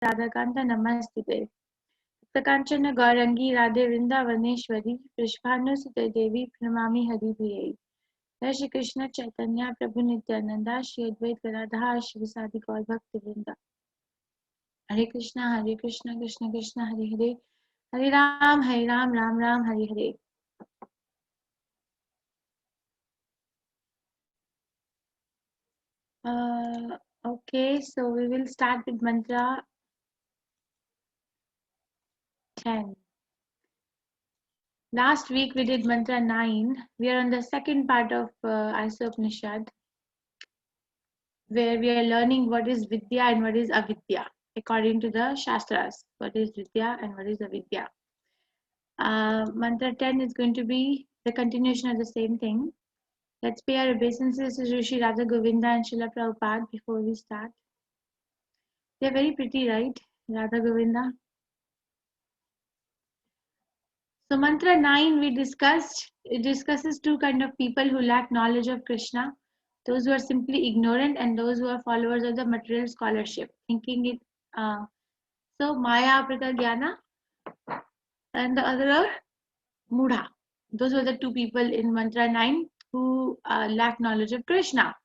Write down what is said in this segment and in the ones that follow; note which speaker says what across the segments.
Speaker 1: राधाकान्त नमस्ते तप्तकाञ्चन गौरंगी राधे वृंदावनेश्वरी वृषभानुसुते देवी प्रणमामि हरिप्रिये। जय श्री कृष्ण चैतन्य प्रभु नित्यानंदा श्री अद्वैत गदाधर शिवसादि गौर भक्त वृंदा। हरे कृष्ण कृष्ण कृष्ण हरे हरे, हरे Ram Ram Ram Hare Hare. Okay, so we will start with mantra 10. Last week we did mantra 9. We are on the second part of Isa Upanishad, where we are learning what is Vidya and what is Avidya, according to the Shastras. What is Vidya and what is Avidya. Mantra 10 is going to be the continuation of the same thing. Let's pay our obeisances to Rishi Radha Govinda and Srila Prabhupada before we start. They're very pretty, right? Radha Govinda. So mantra 9 we discussed, it discusses two kind of people who lack knowledge of Krishna. Those who are simply ignorant and those who are followers of the material scholarship, thinking it so Maya Prita Jnana, and the other are Mudha. Those were the two people in mantra 9 who lack knowledge of Krishna,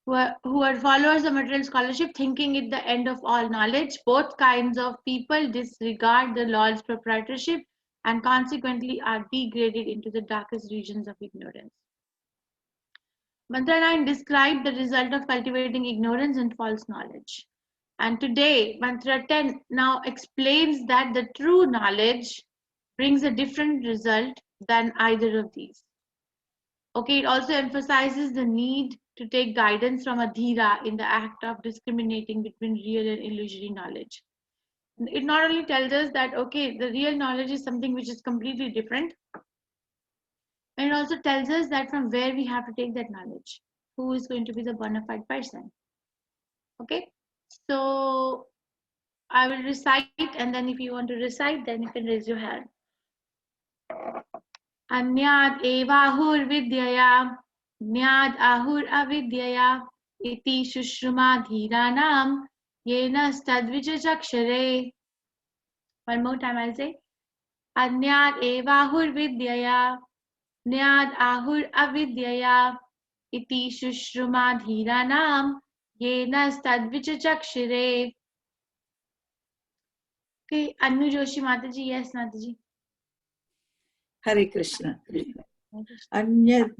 Speaker 1: who are followers of material scholarship, thinking it the end of all knowledge. Both kinds of people disregard the Lord's proprietorship and consequently are degraded into the darkest regions of ignorance. Mantra 9 described the result of cultivating ignorance and false knowledge. And today, Mantra 10 now explains that the true knowledge brings a different result than either of these. Okay, it also emphasizes the need to take guidance from a dhira in the act of discriminating between real and illusory knowledge. It not only tells us that, okay, the real knowledge is something which is completely different, and it also tells us that from where we have to take that knowledge, who is going to be the bona fide person. Okay, so I will recite, and then if you want to recite, then you can raise your hand. Anyad evahur vidyaya, nyad ahur avidyaya, iti shushruma dhiranam, yena stadvichakshare. One more time I'll say. Anyad evahur vidyaya, nyad ahur avidyaya, iti shushruma dhiranam, yena stadvichakshare. Okay, Anu Joshi Mataji, yes Mataji.
Speaker 2: Hare Krishna. Anyad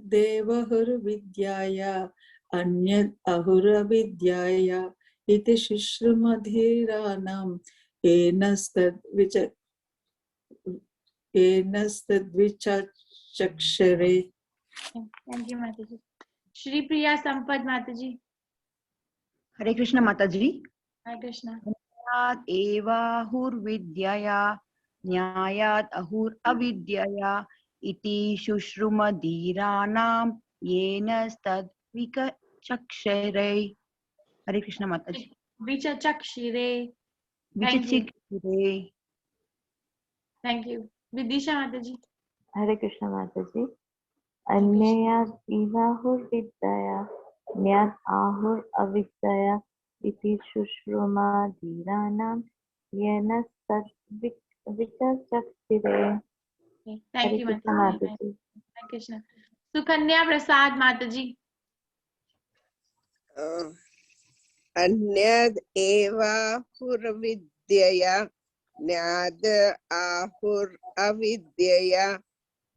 Speaker 2: devahur vidyaya, anyad ahura vidyaya, iti shishrumadhiranam, enastad vichakshare.
Speaker 1: Thank you, Mataji. Shri Priya Sampad Mataji.
Speaker 3: Hare Krishna Mataji.
Speaker 1: Hare Krishna.
Speaker 3: Nyayat evahur vidyaya, nyayat ahur avidyaya, iti shushruma dhiranam, yena stad vikachakshare. Hare Krishna Mataji.
Speaker 1: Vichachakshire.
Speaker 3: Vichachakshire.
Speaker 1: Thank you. Vidisha Mataji.
Speaker 4: Hare Krishna Mataji. Anyayat evahur vidyaya, nyat ahur avidyaya, iti shushruma dhiranam, yena sad vichachakshire.
Speaker 1: Thank you, Mataji. Hare Krishna. Sukanya Prasad Mataji.
Speaker 5: Anyad eva hurvidyaya, nyad ahur avidyaya,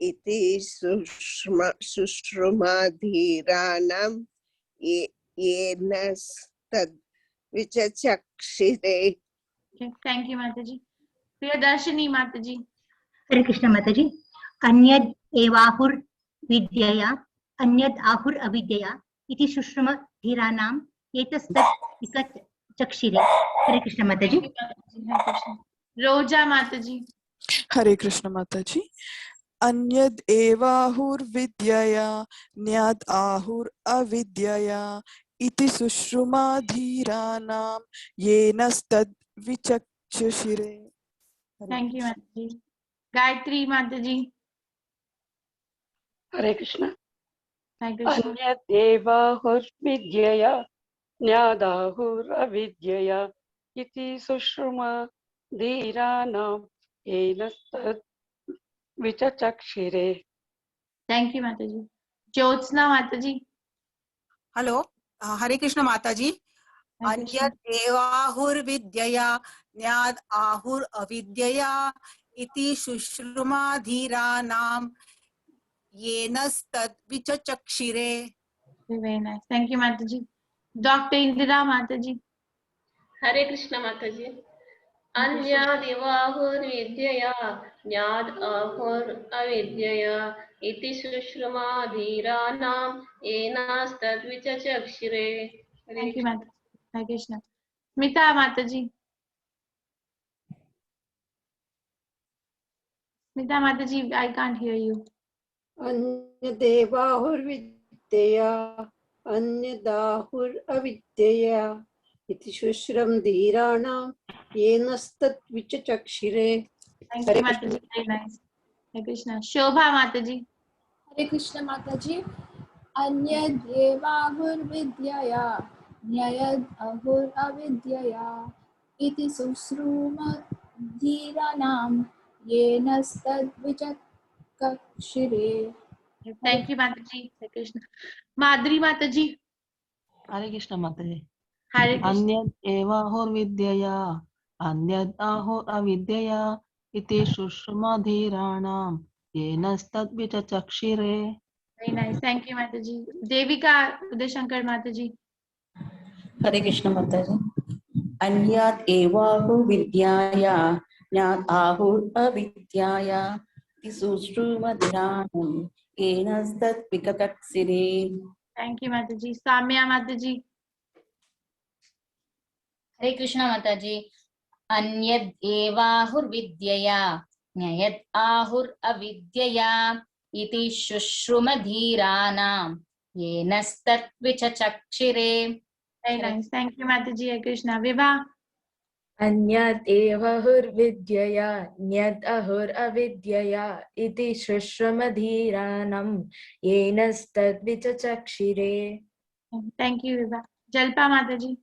Speaker 5: iti sushrumadhiranam, yenas tad vichachakshire.
Speaker 1: Okay, thank you, Mataji. Priyadarshini Mataji.
Speaker 6: Hare Krishna Mataji. Anyad evahur vidyaya, anyad ahur avidyaya, iti shushruma dhiranam, etastat vikachakshire. Hare Krishna Mataji.
Speaker 1: Hare Krishna. Roja Mataji.
Speaker 7: Hare Krishna Mataji. Anyad evahur vidyaya, nyad ahur avidyaya, iti sushruma dhiranam, yenastad vichakshire.
Speaker 1: Thank you, Mataji. Gayatri Mataji.
Speaker 8: Hare Krishna.
Speaker 1: Hare Krishna.
Speaker 8: Anyad evahur vidyaya, ज्ञादाहुरविद्यया इति सुश्रुमा धीराणां येन तद् विचचक्षिरे.
Speaker 1: Thank you, Mataji. Jyotsna Mataji.
Speaker 9: Hello Hare Krishna Mata ji
Speaker 1: Hare Krishna.
Speaker 9: अन्यत् एवाहुर्विद्यया न्याद् आहुर् अविद्यया इति शुश्रुमाधीराणां येनस्तद् विचचक्षिरे.
Speaker 1: Very nice. Thank you, Mataji. Dr. Indira Mataji.
Speaker 10: हरे कृष्ण माताजी. अन्यादिवाहुर्विद्यया ज्ञाद् आहुरविद्यया इति सुश्रुमाधीराणां येनास्तद्विचचक्षिरे.
Speaker 1: Thank you, Mataji. Hare Krishna. Smita Mataji. Smita Mataji, I can't hear you.
Speaker 11: अन्यदेवाहुर्विद्यया अन्यदाहुरविद्यया इति शुश्रम धीराणां येनस्तत् विचचक्षिरे.
Speaker 1: Thank you, Mataji. Very nice. Hare Krishna. Shobha Mataji.
Speaker 12: हरे कृष्ण माताजी. अन्यदेवाहुर्विद्यया न्ययद् अहुरविद्यया इति शुश्रूमधीराणां येनस्तद्विचक्षिरे.
Speaker 1: Thank you, Mataji. Hare Krishna. Madhuri Mataji.
Speaker 13: हरे कृष्ण माताजी.
Speaker 1: Hare Krishna.
Speaker 13: अन्यद् एवाहुर्विद्यया अन्यद् आहुरविद्यया इति शुश्रुमधीराणां येनस्तद्विचचक्षिरे.
Speaker 1: Very nice. Thank you, Mataji. Devika Udashankar Mataji.
Speaker 14: हरे कृष्ण माताजी. अन्यात् एवाहुर्विद्यया ज्ञात् आहुरविद्यया इति शुश्रुमधीराणां येनस्तद् विचचक्षिरे.
Speaker 1: Thank you, Mataji. Samya Mataji.
Speaker 15: हरे कृष्ण माताजी. अन्यद् एवाहुर्विद्यया न्ययद् आहुरविद्यया इति शुश्रुमधीराणां येनस्तद् विचचक्षिरे.
Speaker 1: Very nice. Thank you, Mataji. Hare Krishna. Vibha.
Speaker 16: अन्यद् एवाहुर्विद्यया न्यद् आहुरविद्यया इति शुश्रुमधीराणां येनस्तद्विचचक्षिरे.
Speaker 1: Thank you, Vibha. Jalpa Mataji.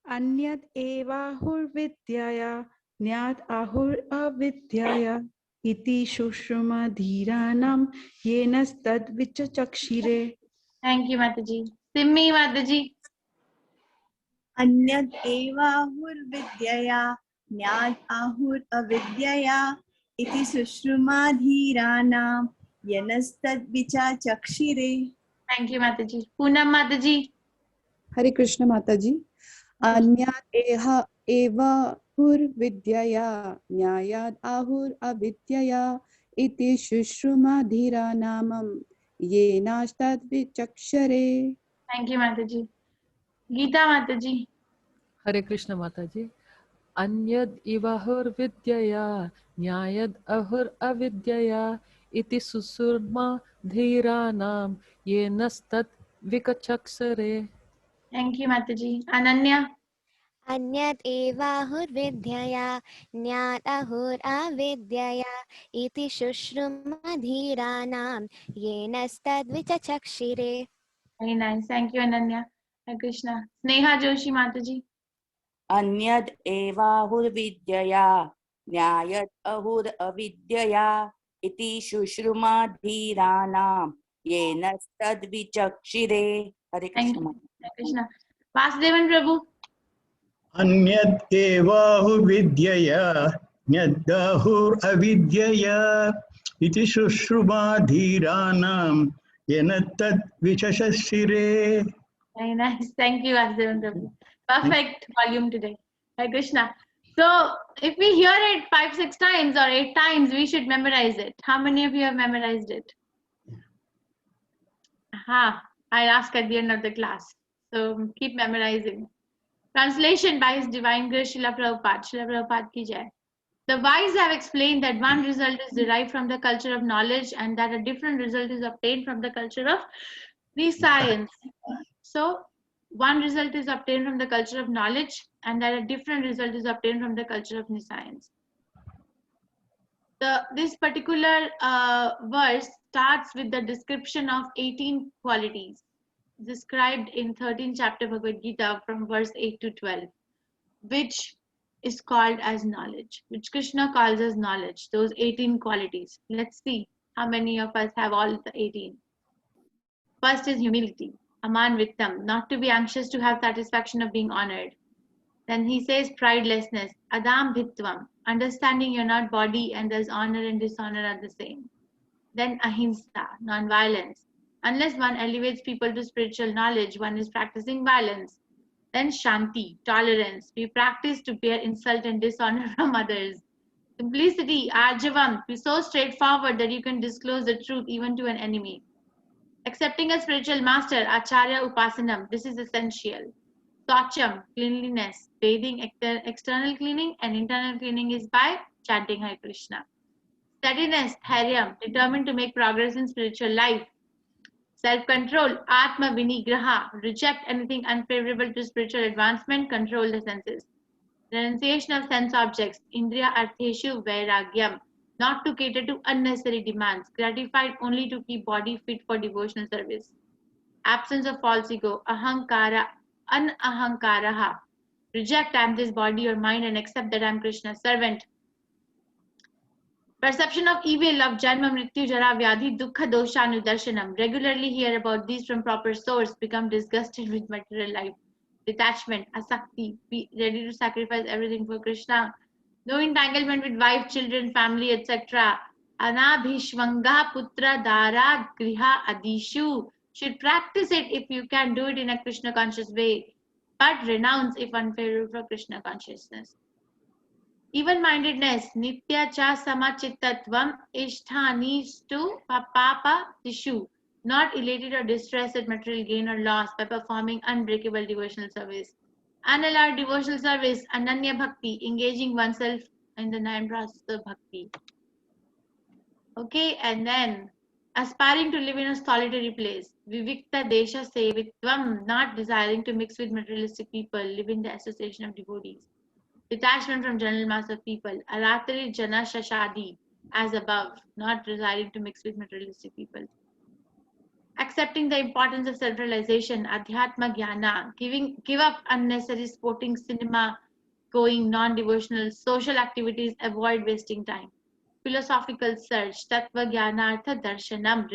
Speaker 3: अन्यद् एवाहुर्विद्यया न्याद् आहुरविद्यया इति शुश्रुमधीराणां येनस्तद्विचचक्षिरे.
Speaker 1: Thank you, Mataji. Simmi Mataji.
Speaker 17: अन्यद् एवाहुर्विद्यया न्याद् आहुरविद्यया इति शुश्रुमाधीराणां येनस्तद्विचचक्षिरे.
Speaker 1: Thank you, Mataji. Poonam Mataji.
Speaker 18: हरे कृष्ण माताजी. अन्यात् एवाहुर्विद्यया न्यायाद् आहुरविद्यया इति शुश्रुमधीराणां येनस्तद्विचक्षिरे.
Speaker 1: Thank you, Mataji. Geeta Mataji.
Speaker 19: हरे कृष्ण माताजी. अन्यद् इवाहुर्विद्यया न्यायद् आहुरविद्यया इति शुश्रुमधीराणां येनस्तद् विचक्षिरे.
Speaker 1: Thank you, Mataji. Ananya.
Speaker 20: अन्यद् एवाहुर्विद्यया न्याद् आहुरविद्यया इति शुश्रुमधीराणां येनस्तद्विचक्षिरे.
Speaker 1: Very nice. Thank you, Ananya. Hare Krishna. Sneha Joshi Mataji.
Speaker 14: अन्यद् एवाहुर्विद्यया न्यायद् आहुरविद्यया इति शुश्रुमधीराणां येनस्तद्विचक्षिरे. हरे Krishna.
Speaker 1: Hare Krishna. Vasudevan Prabhu.
Speaker 21: अन्यद् एवाहुर्विद्यया न्यद्दाहुरविद्यया इति शुश्रुमाधीराणां येन तद्विचक्षिरे.
Speaker 1: Very nice. Thank you, Vasudevan Prabhu. Perfect volume today. Hare Krishna. So, if we hear it 5-6 times or 8 times, we should memorize it. How many of you have memorized it? Aha. I'll ask at the end of the class. So, keep memorizing. Translation by His Divine Grace Srila Prabhupada. Srila Prabhupada ki jai. The wise have explained that one result is derived from the culture of knowledge and that a different result is obtained from the culture of the science. So, one result is obtained from the culture of knowledge and that a different result is obtained from the culture of the science. This particular verse starts with the description of 18 qualities. described in 13th chapter Bhagavad Gita from verse 8 to 12, which is called as knowledge, which Krishna calls as knowledge, those 18 qualities. Let's see how many of us have all the 18. First is humility, aman vittam, not to be anxious to have satisfaction of being honored. Then he says pridelessness, adam bhitvam, understanding you're not body and there's honor and dishonor are the same. Then ahimsa, non-violence. Unless one elevates people to spiritual knowledge, one is practicing violence. Then shanti, tolerance. We practice to bear insult and dishonor from others. Simplicity, arjavam, be so straightforward that you can disclose the truth even to an enemy. Accepting a spiritual master, acharya upasanam, this is essential. Swacham, cleanliness, bathing, external cleaning, and internal cleaning is by chanting Hare Krishna. Steadiness, dhairyam, determined to make progress in spiritual life. Self-control, atma vinigraha, reject anything unfavorable to spiritual advancement, control the senses. Renunciation of sense objects, indriya artheshu vairagyam, not to cater to unnecessary demands, gratified only to keep body fit for devotional service. Absence of false ego, ahankara, anahankaraha, reject I am this body or mind and accept that I am Krishna's servant. Perception of evil of janma, mrityu, jara, vyadhi, dukkha, dosha, anudarshanam. Regularly hear about these from proper source, become disgusted with material life. Detachment, asakti, be ready to sacrifice everything for Krishna. No entanglement with wife, children, family, etc. Anabhishvanga, putra, dara, griha, adishu. Should practice it if you can do it in a Krishna conscious way, but renounce if unfavorable for Krishna consciousness. Even-mindedness, nitya cha samachittatvam ishtanistu papapa tishu, not elated or distressed at material gain or loss by performing unbreakable devotional service. Unallowed devotional service, ananya bhakti, engaging oneself in the nine process of bhakti. Okay, and then aspiring to live in a solitary place, vivikta desha sevitvam, not desiring to mix with materialistic people, live in the association of devotees. Detachment from general mass of people, aratari jana shashadi, as above, not desiring to mix with materialistic people. Accepting the importance of self-realization, adhyatma jnana, give up unnecessary sporting, cinema going, non-devotional, social activities, avoid wasting time. Philosophical search, tattva jnanartha darshanam,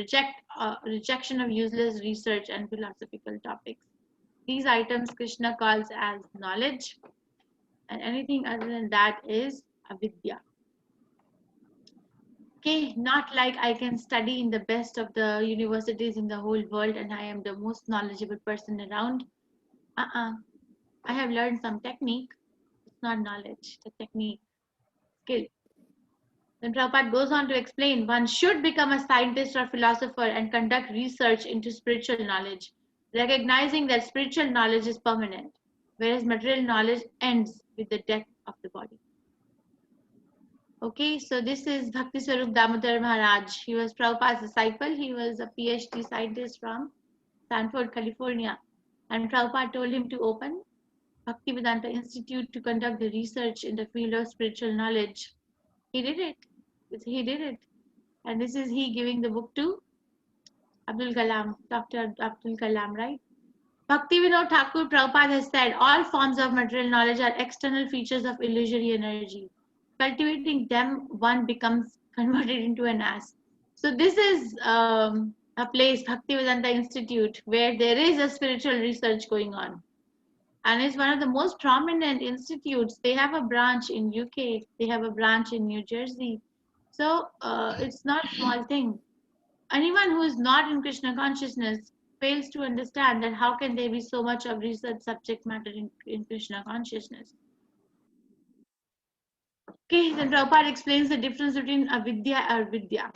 Speaker 1: rejection of useless research and philosophical topics. These items Krishna calls as knowledge, and anything other than that is avidya. Okay, not like I can study in the best of the universities in the whole world and I am the most knowledgeable person around. I have learned some technique. It's not knowledge, the technique, skill. Then Prabhupada goes on to explain, one should become a scientist or philosopher and conduct research into spiritual knowledge, recognizing that spiritual knowledge is permanent, whereas material knowledge ends with the death of the body. Okay, so this is Bhakti Swarup Damodar Maharaj. He was Prabhupada's disciple. He was a PhD scientist from Stanford, California. And Prabhupada told him to open Bhaktivedanta Institute to conduct the research in the field of spiritual knowledge. He did it. He did it. And this is he giving the book to Abdul Kalam, Dr. Abdul Kalam, right? Bhaktivinoda Thakur Prabhupada has said, all forms of material knowledge are external features of illusory energy. Cultivating them, one becomes converted into an ass. So this is a place, Bhaktivedanta Institute, where there is a spiritual research going on. And it's one of the most prominent institutes. They have a branch in UK. They have a branch in New Jersey. So it's not a small thing. Anyone who is not in Krishna consciousness fails to understand that how can there be so much of research subject matter in Krishna consciousness. Okay, then Prabhupada explains the difference between avidya and vidya.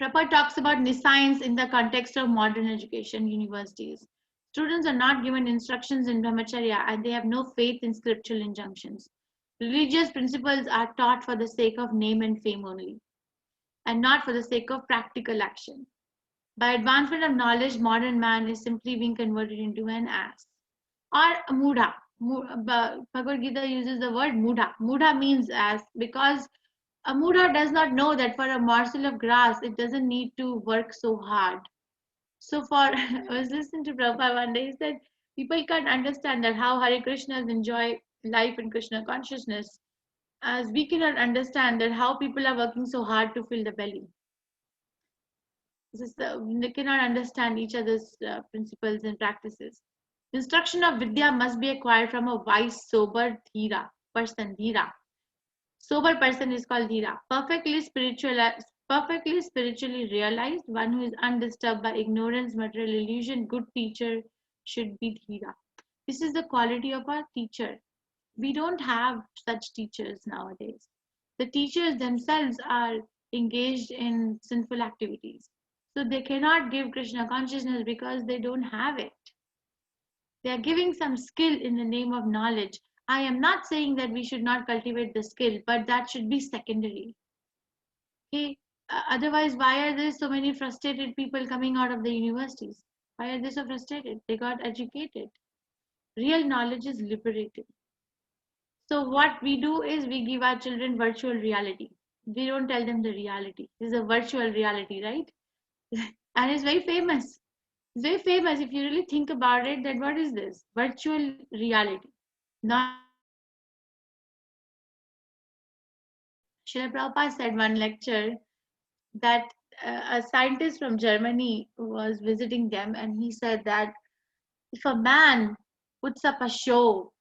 Speaker 1: Prabhupada talks about nescience in the context of modern education, universities. Students are not given instructions in brahmacharya and they have no faith in scriptural injunctions. Religious principles are taught for the sake of name and fame only, and not for the sake of practical action. By advancement of knowledge, modern man is simply being converted into an ass or a mudha. Bhagavad Gita uses the word mudha. Mudha means ass because a mudha does not know that for a morsel of grass, it doesn't need to work so hard. So I was listening to Prabhupada one day, he said, people can't understand that how Hare Krishnas enjoy life in Krishna consciousness, as we cannot understand that how people are working so hard to fill the belly. They cannot understand each other's principles and practices. Instruction of Vidya must be acquired from a wise, sober dhira person. Dhira. Sober person is called dhira. Perfectly spiritually realized, one who is undisturbed by ignorance, material illusion, good teacher should be dhira. This is the quality of our teacher. We don't have such teachers nowadays. The teachers themselves are engaged in sinful activities. So they cannot give Krishna consciousness because they don't have it. They are giving some skill in the name of knowledge. I am not saying that we should not cultivate the skill, but that should be secondary. Okay. Otherwise, why are there so many frustrated people coming out of the universities? Why are they so frustrated? They got educated. Real knowledge is liberating. So what we do is we give our children virtual reality. We don't tell them the reality. This is a virtual reality, right? And it's very famous. It's very famous. If you really think about it, then what is this? Virtual reality. Not Srila Prabhupada said one lecture that a scientist from Germany was visiting them, and he said that if a man puts up a show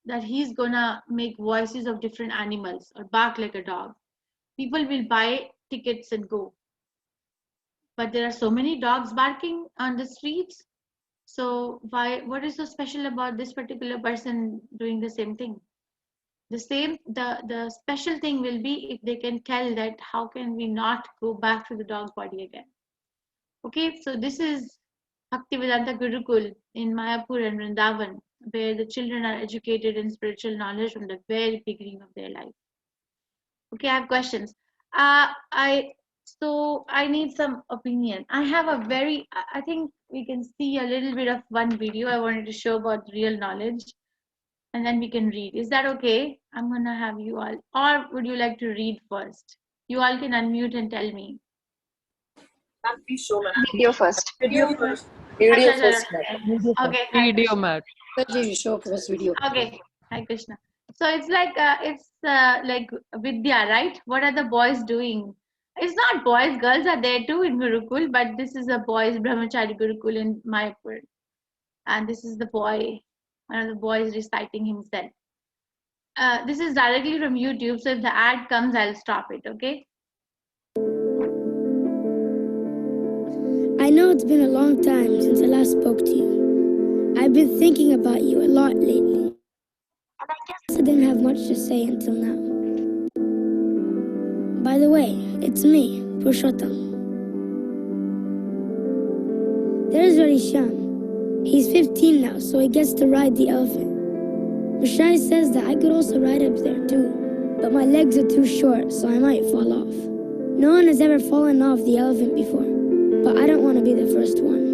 Speaker 1: that he's gonna make voices of different animals or bark like a dog, people will buy tickets and go. But there are so many dogs barking on the streets. So what is so special about this particular person doing the same thing? The special thing will be if they can tell that how can we not go back to the dog body again. Okay, so this is Bhaktivedanta Gurukul in Mayapur and Vrindavan, where the children are educated in spiritual knowledge from the very beginning of their life. Okay, I have questions. I need some opinion. I think we can see a little bit of one video I wanted to show about real knowledge, and then we can read. Is that okay? I'm gonna have you all, or would you like to read first? You all can unmute and tell me.
Speaker 2: Video first.
Speaker 1: Video first. Okay.
Speaker 19: Video mat.
Speaker 11: Show first video.
Speaker 1: Okay. Hi Krishna. So it's like Vidya, right? What are the boys doing? It's not boys, girls are there too in Gurukul, but this is a boys Brahmachari Gurukul in Mayapur. And this is the boy, one of the boys reciting himself. This is directly from YouTube, so if the ad comes, I'll stop it, okay?
Speaker 22: I know it's been a long time since I last spoke to you. I've been thinking about you a lot lately. And I guess I didn't have much to say until now. By the way, it's me, Purushottam. There's Radhishyam. He's 15 now, so he gets to ride the elephant. Mashai says that I could also ride up there too, but my legs are too short, so I might fall off. No one has ever fallen off the elephant before, but I don't want to be the first one.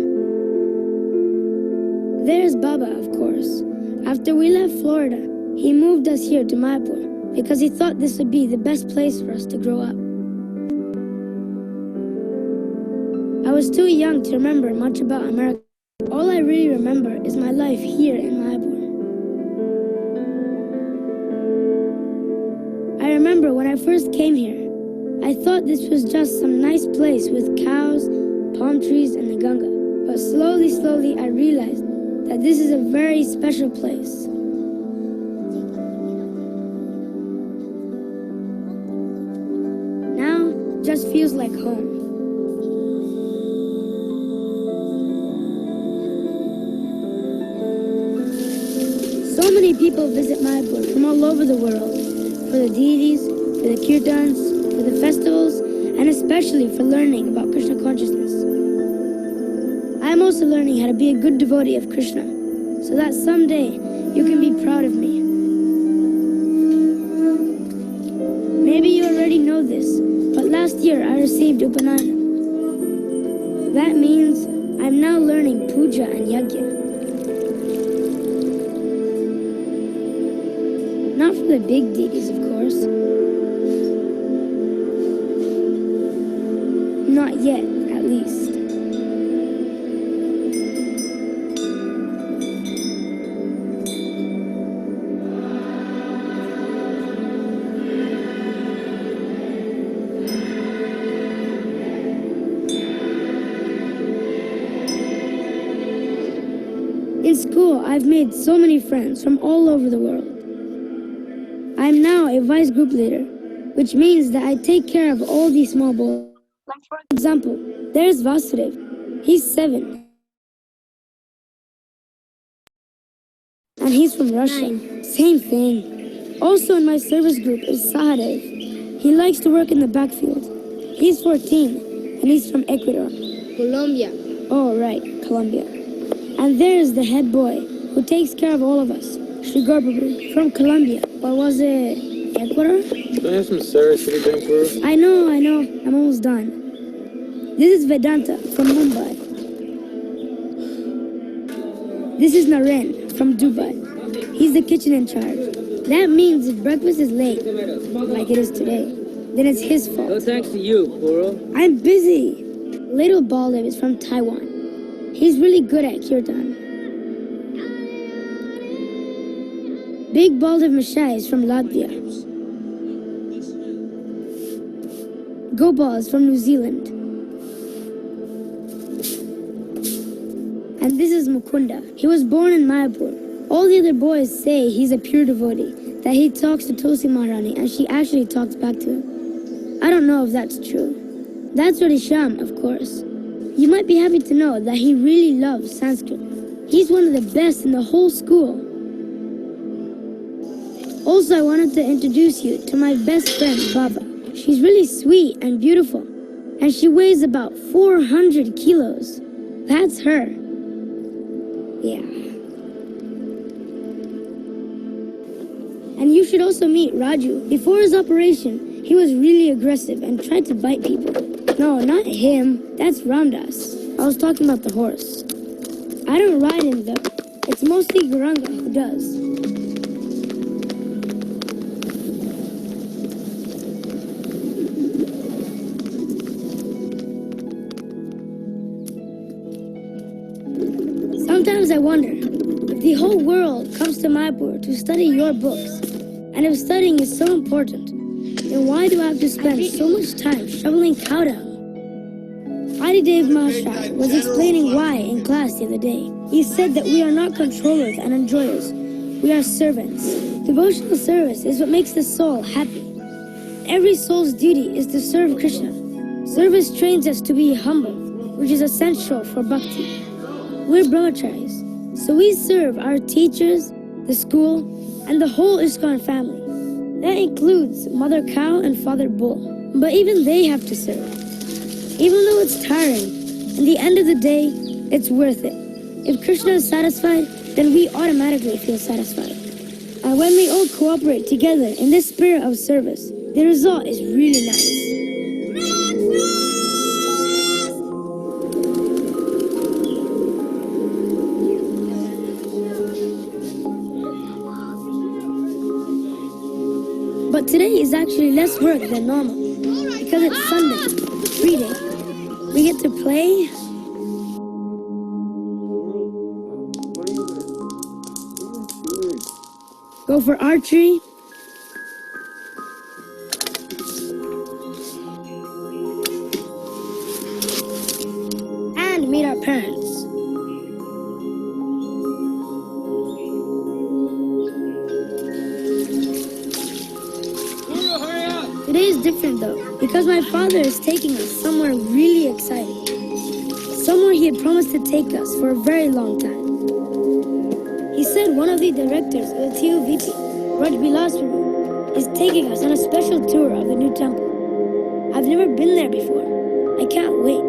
Speaker 22: There's Baba, of course. After we left Florida, he moved us here to Mayapur because he thought this would be the best place for us to grow up. I was too young to remember much about America. All I really remember is my life here in Mayapur. I remember when I first came here, I thought this was just some nice place with cows, palm trees, and the Ganga. But slowly, I realized that this is a very special place. Now, it just feels like home. So many people visit Mayapur from all over the world for the deities, for the kirtans, for the festivals, and especially for learning about Krishna consciousness. I am also learning how to be a good devotee of Krishna, so that someday you can be proud of me. Maybe you already know this, but last year I received Upanayana. That means I'm now learning puja and yajna. Not for the big deities, of course. Not yet, at least. I've made so many friends from all over the world. I'm now a vice group leader, which means that I take care of all these small boys. For example, there's Vasudev. He's 7. And he's from Russia. Same thing. Also in my service group is Sahadev. He likes to work in the backfield. He's 14, and he's from Ecuador. Colombia. Oh, right, Colombia. And there's the head boy, who takes care of all of us, Sri Prabhu, from Colombia. Or was it Ecuador?
Speaker 2: Can I have some serious city drink for us?
Speaker 22: I know. I'm almost done. This is Vedanta from Mumbai. This is Naren from Dubai. He's the kitchen in charge. That means if breakfast is late, like it is today, then it's his fault.
Speaker 2: No thanks to you, Kuro.
Speaker 22: I'm busy. Little Baldev is from Taiwan. He's really good at kirtan. Big Baldev Mashai is from Latvia. Gopal is from New Zealand. And this is Mukunda. He was born in Mayapur. All the other boys say he's a pure devotee, that he talks to Tulsi Maharani and she actually talks back to him. I don't know if that's true. That's Radhisham, of course. You might be happy to know that he really loves Sanskrit. He's one of the best in the whole school. Also, I wanted to introduce you to my best friend, Baba. She's really sweet and beautiful, and she weighs about 400 kilos. That's her. Yeah. And you should also meet Raju. Before his operation, he was really aggressive and tried to bite people. No, not him. That's Ramdas. I was talking about the horse. I don't ride him though. It's mostly Guranga who does. Sometimes I wonder if the whole world comes to Mayapur to study your books, and if studying is so important, then why do I have to spend so much time shoveling cow dung? Adidev Mahasaya was explaining why in class the other day. He said that we are not controllers and enjoyers, we are servants. Devotional service is what makes the soul happy. Every soul's duty is to serve Krishna. Service trains us to be humble, which is essential for bhakti. We're brahmacharis, so we serve our teachers, the school, and the whole ISKCON family. That includes Mother Cow and Father Bull. But even they have to serve. Even though it's tiring, in the end of the day, it's worth it. If Krishna is satisfied, then we automatically feel satisfied. And when we all cooperate together in this spirit of service, the result is really nice. But today is actually less work than normal, because it's Sunday, free day. We get to play. Go for archery. And meet our parents. Today is different though, because my father is taking us somewhere really exciting. Somewhere he had promised to take us for a very long time. He said one of the directors of the TUVP, Raj Bilaswaru, is taking us on a special tour of the new temple. I've never been there before. I can't wait.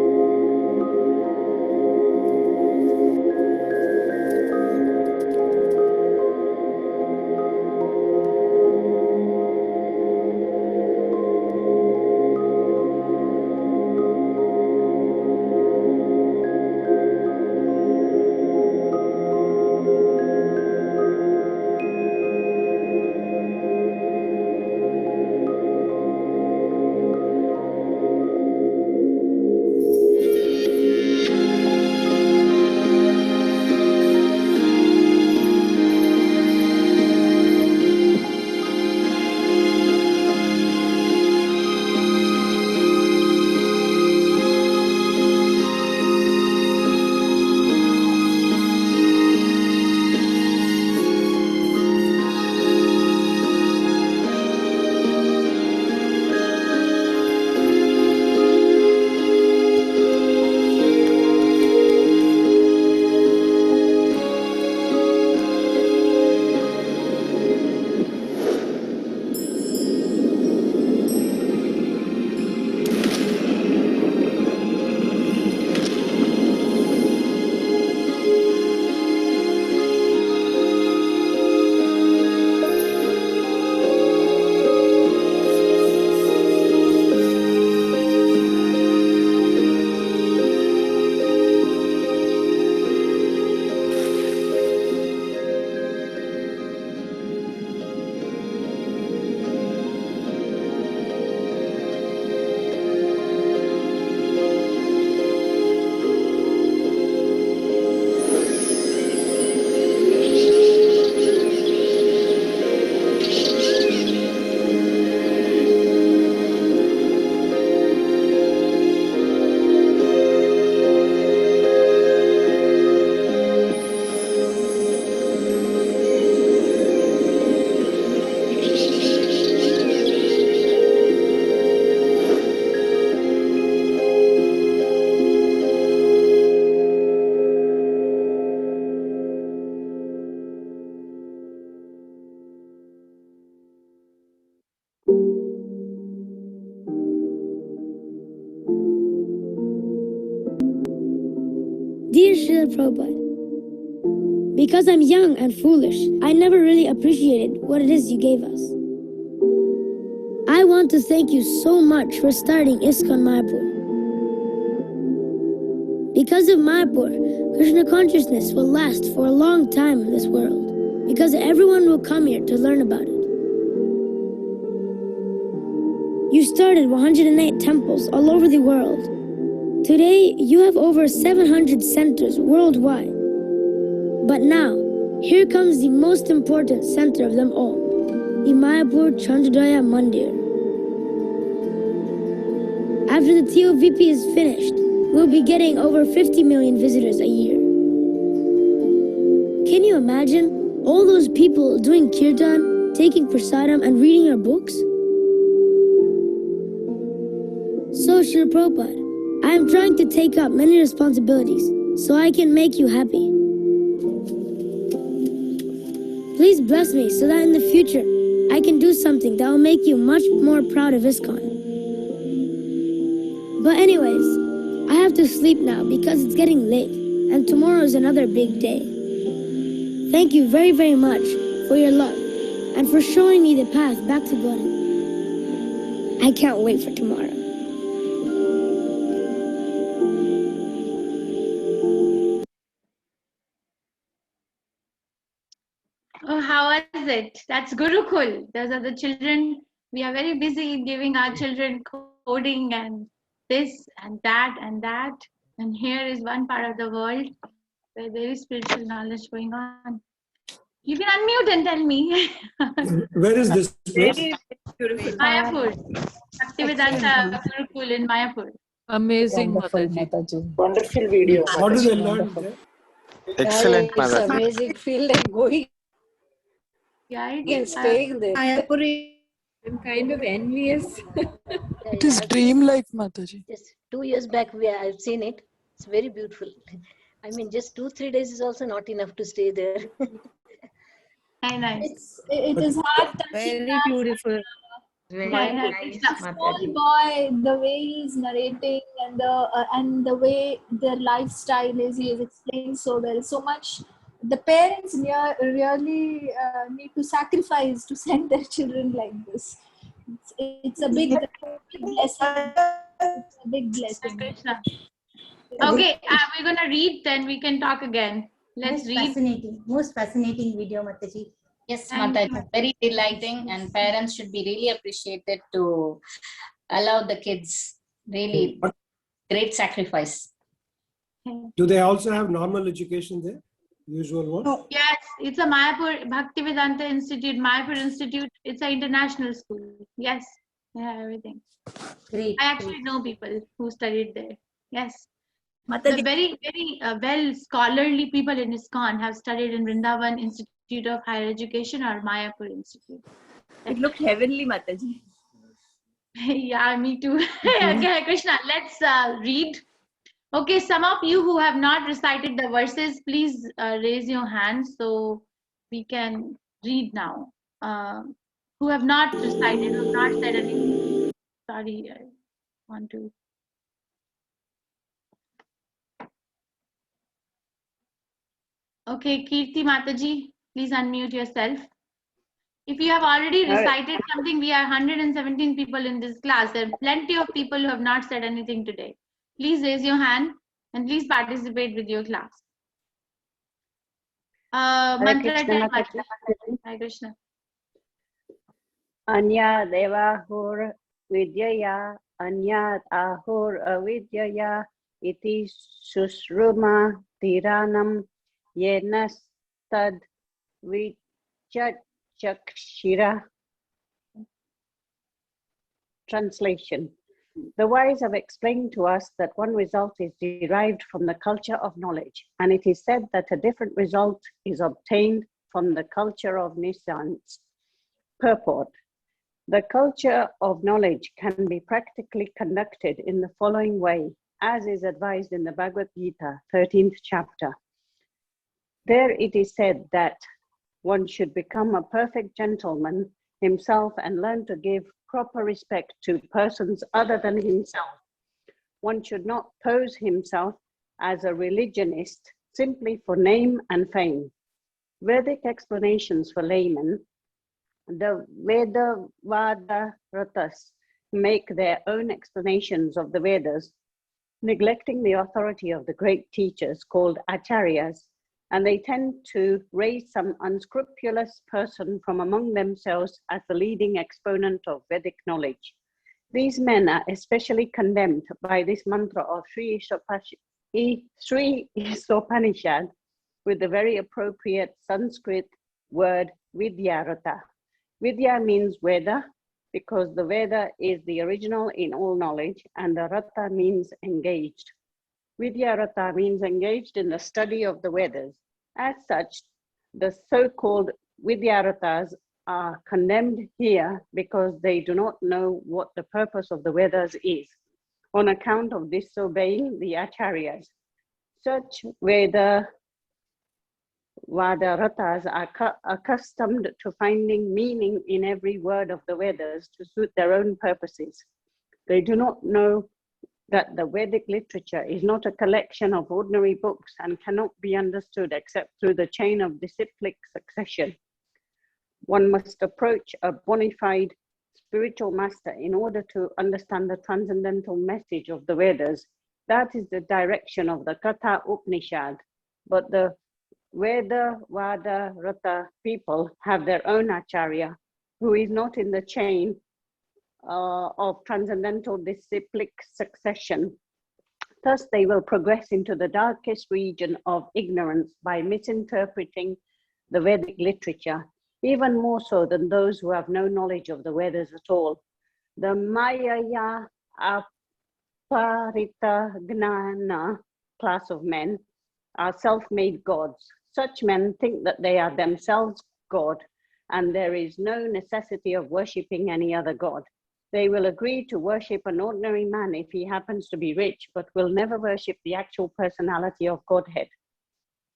Speaker 22: Dear Srila Prabhupada, because I'm young and foolish, I never really appreciated what it is you gave us. I want to thank you so much for starting ISKCON Mayapur. Because of Mayapur, Krishna consciousness will last for a long time in this world, because everyone will come here to learn about it. You started 108 temples all over the world. Today, you have over 700 centers worldwide. But now, here comes the most important center of them all, the Mayapur Chandrodaya Mandir. After the TOVP is finished, we'll be getting over 50 million visitors a year. Can you imagine all those people doing kirtan, taking prasadam, and reading our books? So, Srila Prabhupada, I am trying to take up many responsibilities so I can make you happy. Please bless me so that in the future I can do something that will make you much more proud of ISKCON. But anyways, I have to sleep now because it's getting late and tomorrow is another big day. Thank you very, very much for your love and for showing me the path back to God. I can't wait for tomorrow.
Speaker 1: Oh, how was it? That's Gurukul. Those are the children. We are very busy giving our children coding and this and that and that. And here is one part of the world where there is spiritual knowledge going on. You can unmute and tell me.
Speaker 4: Where is this place?
Speaker 1: Mayapur. Bhaktivedanta Gurukul in Mayapur.
Speaker 19: Amazing,
Speaker 11: Wonderful,
Speaker 19: Mataji.
Speaker 11: Mataji.
Speaker 14: Wonderful video.
Speaker 4: What do
Speaker 14: Mataji.
Speaker 4: they learn there?
Speaker 11: Excellent, it's amazing. Feel like going
Speaker 1: Yeah,
Speaker 11: and staying there.
Speaker 5: I'm kind of envious.
Speaker 7: It is dreamlike, Mataji.
Speaker 5: Just 2 years back, I've seen it. It's very beautiful. I mean, just 2-3 days is also not enough to stay there.
Speaker 1: Very nice.
Speaker 12: It is hard touching.
Speaker 16: Very beautiful. Very
Speaker 12: Nice.
Speaker 16: nice,
Speaker 12: Small
Speaker 16: Mataji.
Speaker 12: boy, the way he's narrating and the way their lifestyle is, he is explained so well. So much. The parents really need to sacrifice to send their children like this. It's a big blessing. It's a big blessing.
Speaker 1: Okay, we're gonna read, then we can talk again. Let's read.
Speaker 6: Most fascinating video, Mataji.
Speaker 15: Yes,
Speaker 1: Thank
Speaker 15: Mataji,
Speaker 1: you.
Speaker 15: very delighting, and parents should be really appreciated to allow the kids. Really great sacrifice.
Speaker 4: Do they also have normal education there? Usual one?
Speaker 1: Yes, it's a Mayapur Bhaktivedanta Institute, Mayapur Institute. It's an international school. Yes, they have everything.
Speaker 6: Great.
Speaker 1: I actually know people who studied there. Yes.
Speaker 9: Mataji.
Speaker 1: The very, very well scholarly people in ISKCON have studied in Vrindavan Institute of Higher Education or Mayapur Institute.
Speaker 9: It looked heavenly, Mataji.
Speaker 1: Yeah, me too. Okay, Krishna, let's read. Okay, some of you who have not recited the verses, please raise your hands so we can read now. Who have not recited, who have not said anything. Sorry, I want to. Okay, Kirti Mataji, please unmute yourself. If you have already recited something, we are 117 people in this class. There are plenty of people who have not said anything today. Please raise your hand and please participate with your class. Mantra
Speaker 8: Krishna,
Speaker 1: 10,
Speaker 8: Mataji.
Speaker 1: Hare Krishna.
Speaker 8: Anya devahur vidyaya anyat ahur avidyaya iti sushruma tiranam yenastad vichachakshira. Translation. The wise have explained to us that one result is derived from the culture of knowledge, and it is said that a different result is obtained from the culture of nescience. Purport. The culture of knowledge can be practically conducted in the following way, as is advised in the Bhagavad Gita, 13th chapter. There it is said that one should become a perfect gentleman himself and learn to give proper respect to persons other than himself. One should not pose himself as a religionist simply for name and fame. Vedic explanations for laymen, the Vedavadaratas make their own explanations of the Vedas, neglecting the authority of the great teachers called acharyas, and they tend to raise some unscrupulous person from among themselves as the leading exponent of Vedic knowledge. These men are especially condemned by this mantra of Sri Isopanishad with the very appropriate Sanskrit word Vidyarata. Vidya means Veda, because the Veda is the original in all knowledge, and the Rata means engaged. Vidyarata means engaged in the study of the Vedas. As such, the so-called Vidyaratas are condemned here because they do not know what the purpose of the Vedas is, on account of disobeying the acharyas. Such Vedavadaratas are accustomed to finding meaning in every word of the Vedas to suit their own purposes. They do not know that the Vedic literature is not a collection of ordinary books and cannot be understood except through the chain of disciplic succession. One must approach a bona fide spiritual master in order to understand the transcendental message of the Vedas. That is the direction of the Katha Upanishad. But the Vedavadaratta people have their own acharya, who is not in the chain of transcendental disciplic succession. Thus, they will progress into the darkest region of ignorance by misinterpreting the Vedic literature, even more so than those who have no knowledge of the Vedas at all. The Mayaya Aparita Gnana class of men are self-made gods. Such men think that they are themselves God, and there is no necessity of worshipping any other god. They will agree to worship an ordinary man if he happens to be rich, but will never worship the actual personality of Godhead.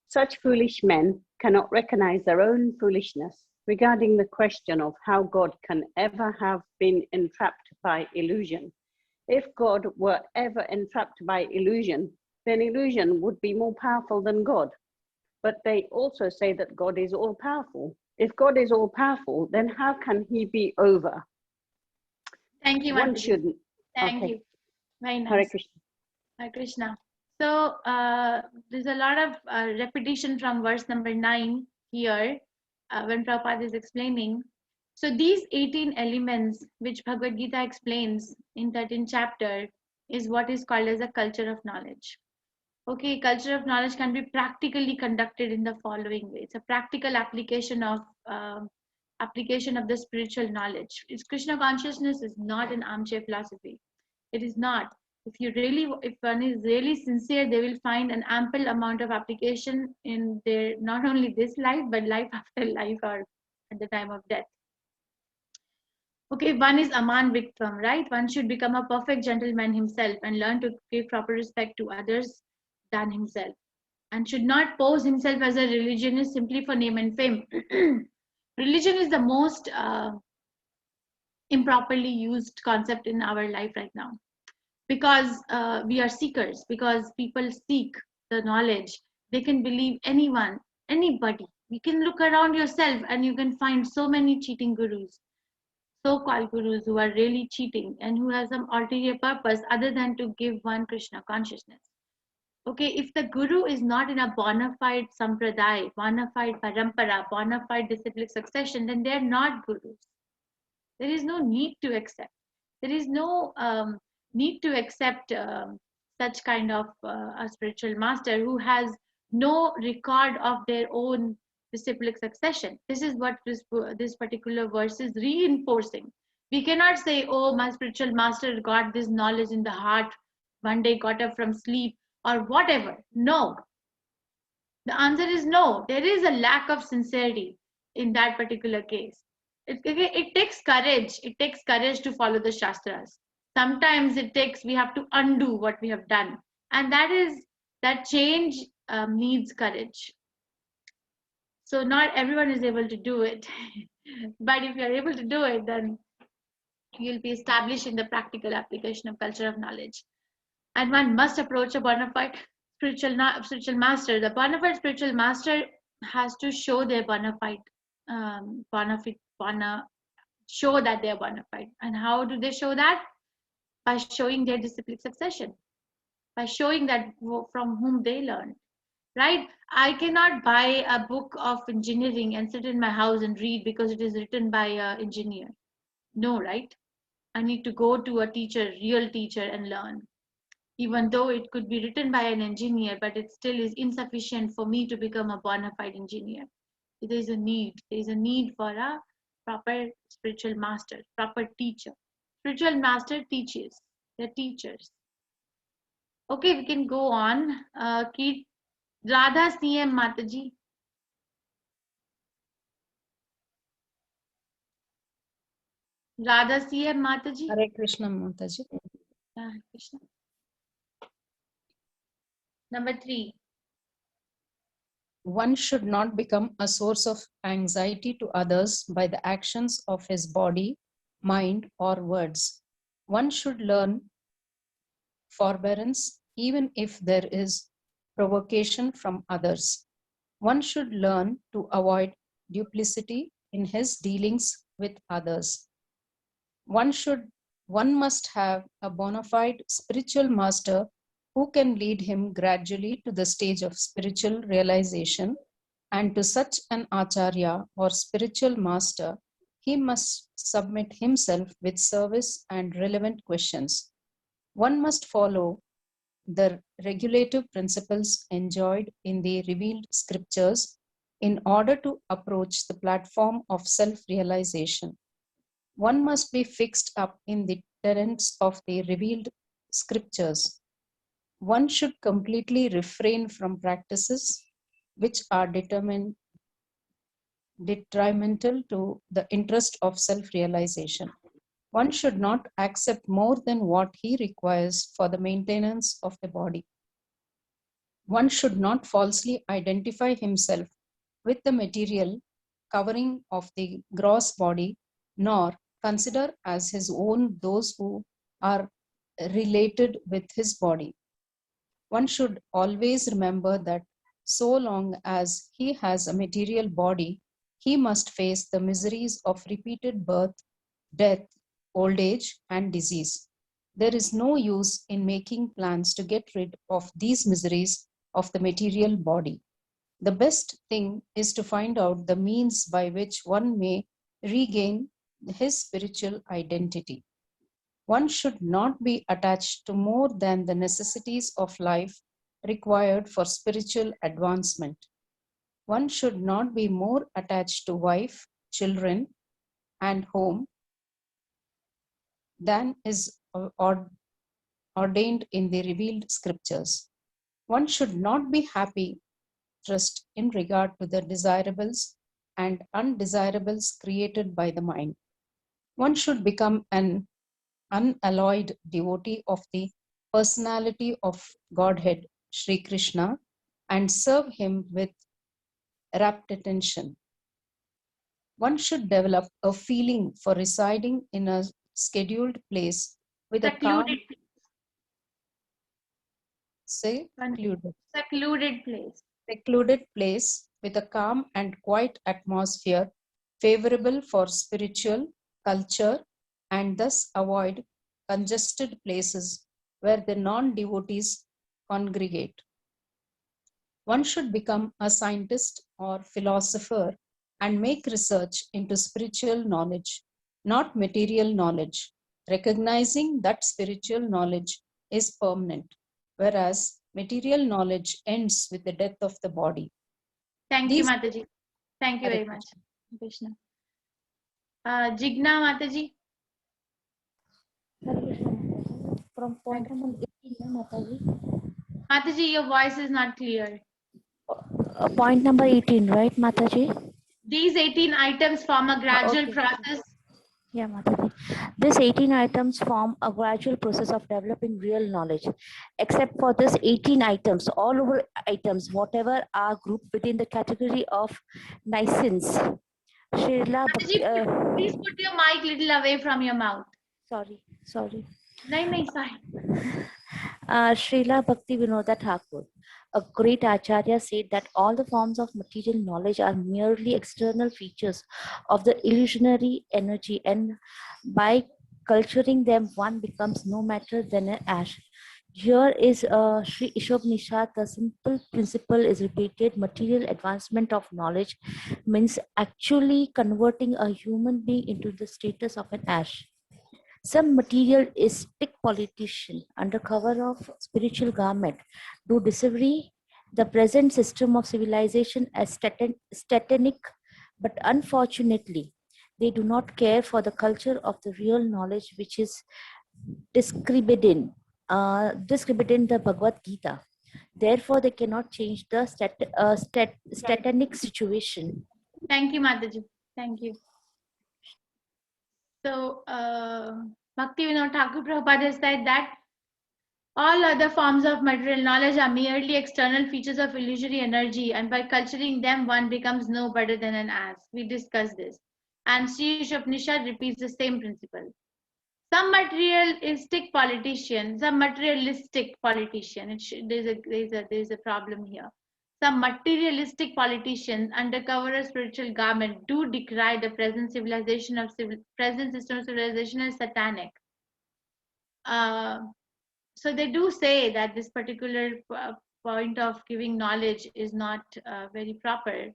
Speaker 8: Such foolish men cannot recognize their own foolishness regarding the question of how God can ever have been entrapped by illusion. If God were ever entrapped by illusion, then illusion would be more powerful than God. But they also say that God is all-powerful. If God is all-powerful, then how can he be over?
Speaker 1: Thank you,
Speaker 8: One
Speaker 1: Mataji.
Speaker 8: shouldn't.
Speaker 1: Thank
Speaker 8: Okay.
Speaker 1: you. Very nice.
Speaker 8: Hare Krishna.
Speaker 1: Hare Krishna. So there's a lot of repetition from verse number 9 here when Prabhupada is explaining. So these 18 elements which Bhagavad Gita explains in 13th chapter is what is called as a culture of knowledge. Okay, culture of knowledge can be practically conducted in the following way. It's a practical application of the spiritual knowledge. It's Krishna consciousness is not an armchair philosophy. It is not. If one is really sincere, they will find an ample amount of application in their not only this life but life after life or at the time of death. Okay, one is Aman Vikram, right? One should become a perfect gentleman himself and learn to give proper respect to others than himself, and should not pose himself as a religionist simply for name and fame. Religion is the most improperly used concept in our life right now, because we are seekers, because people seek the knowledge. They can believe anyone, anybody. You can look around yourself and you can find so many cheating gurus, so-called gurus who are really cheating and who have some ulterior purpose other than to give one Krishna consciousness. Okay, if the guru is not in a bona fide sampradaya, bona fide parampara, bona fide disciplic succession, then they are not gurus. There is no need to accept. There is no need to accept such kind of a spiritual master who has no record of their own disciplic succession. This is what this particular verse is reinforcing. We cannot say, oh, my spiritual master got this knowledge in the heart, one day got up from sleep, or whatever. No. The answer is no. There is a lack of sincerity in that particular case. It takes courage. It takes courage to follow the Shastras. Sometimes we have to undo what we have done. And that change needs courage. So not everyone is able to do it. But if you are able to do it, then you'll be establishing the practical application of culture of knowledge. And one must approach a bona fide spiritual master. The bona fide spiritual master has to show their show that they are bona fide. And how do they show that? By showing their disciplic succession, by showing that from whom they learned. Right? I cannot buy a book of engineering and sit in my house and read because it is written by an engineer. No, right? I need to go to a teacher, real teacher, and learn. Even though it could be written by an engineer, but it still is insufficient for me to become a bona fide engineer. There is a need. There is a need for a proper spiritual master, proper teacher. Spiritual master teaches. They're teachers. Okay, we can go on. Radha CM Mataji. Radha CM Mataji.
Speaker 10: Hare Krishna Mataji.
Speaker 1: Hare Krishna. Number 3.
Speaker 10: One should not become a source of anxiety to others by the actions of his body, mind, or words. One should learn forbearance even if there is provocation from others. One should learn to avoid duplicity in his dealings with others. One must have a bona fide spiritual master who can lead him gradually to the stage of spiritual realization, and to such an acharya or spiritual master, he must submit himself with service and relevant questions. One must follow the regulative principles enjoined in the revealed scriptures in order to approach the platform of self-realization. One must be fixed up in the tenets of the revealed scriptures. One should completely refrain from practices which are detrimental to the interest of self-realization. One should not accept more than what he requires for the maintenance of the body. One should not falsely identify himself with the material covering of the gross body, nor consider as his own those who are related with his body. One should always remember that so long as he has a material body, he must face the miseries of repeated birth, death, old age, and disease. There is no use in making plans to get rid of these miseries of the material body. The best thing is to find out the means by which one may regain his spiritual identity. One should not be attached to more than the necessities of life required for spiritual advancement. One should not be more attached to wife, children, and home than is ordained in the revealed scriptures. One should not be happy just in regard to the desirables and undesirables created by the mind. One should become an unalloyed devotee of the personality of Godhead, Sri Krishna, and serve him with rapt attention. One should develop a feeling for residing in a scheduled place with a calm, secluded place with a calm and quiet atmosphere favorable for spiritual culture, and thus avoid congested places where the non-devotees congregate. One should become a scientist or philosopher and make research into spiritual knowledge, not material knowledge, recognizing that spiritual knowledge is permanent, whereas material knowledge ends with the death of the body.
Speaker 1: Thank you, Mataji. Thank you very much, Krishna. Jigna Mataji.
Speaker 6: From point number 18, Mataji.
Speaker 1: Mataji, your voice is not clear.
Speaker 6: Point number 18, right, Mataji?
Speaker 1: These 18 items form a gradual process.
Speaker 6: Yeah, Mataji. These 18 items form a gradual process of developing real knowledge. Except for these 18 items, all over items, whatever are grouped within the category of niceties.
Speaker 1: Mataji, please put your mic little away from your mouth.
Speaker 6: Sorry.
Speaker 1: No, sorry.
Speaker 6: Srila Bhakti Vinoda Thakur. A great Acharya said that all the forms of material knowledge are merely external features of the illusionary energy, and by culturing them, one becomes no matter than an ash. Here is Sri Ishopnishad. The simple principle is repeated. Material advancement of knowledge means actually converting a human being into the status of an ash. Some materialistic politician, under cover of spiritual garment, do discovery the present system of civilization as statenic, but unfortunately, they do not care for the culture of the real knowledge which is described in the Bhagavad Gita. Therefore, they cannot change the statenic situation.
Speaker 1: Thank you, Mataji. Thank you. So, Bhaktivinoda Thakur Prabhupada has said that all other forms of material knowledge are merely external features of illusory energy, and by culturing them, one becomes no better than an ass. We discussed this. And Sri Upanishad repeats the same principle. Some materialistic politician, there's a problem here. Some materialistic politicians, under cover of spiritual garment, do decry the present system of civilization as satanic. So they do say that this particular point of giving knowledge is not very proper.